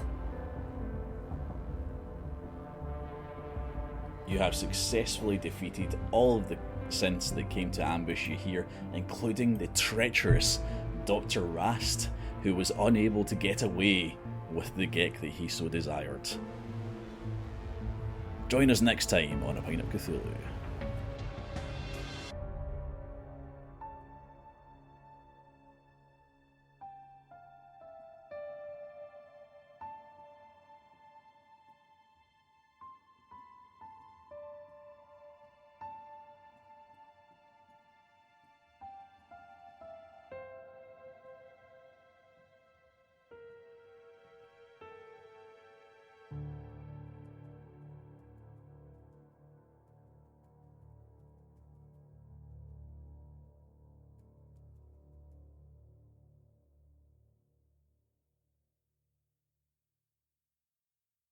[SPEAKER 1] You have successfully defeated all of the synths that came to ambush you here, including the treacherous Dr. Rast, who was unable to get away with the Gek that he so desired. Join us next time on A Pint of Cthulhu.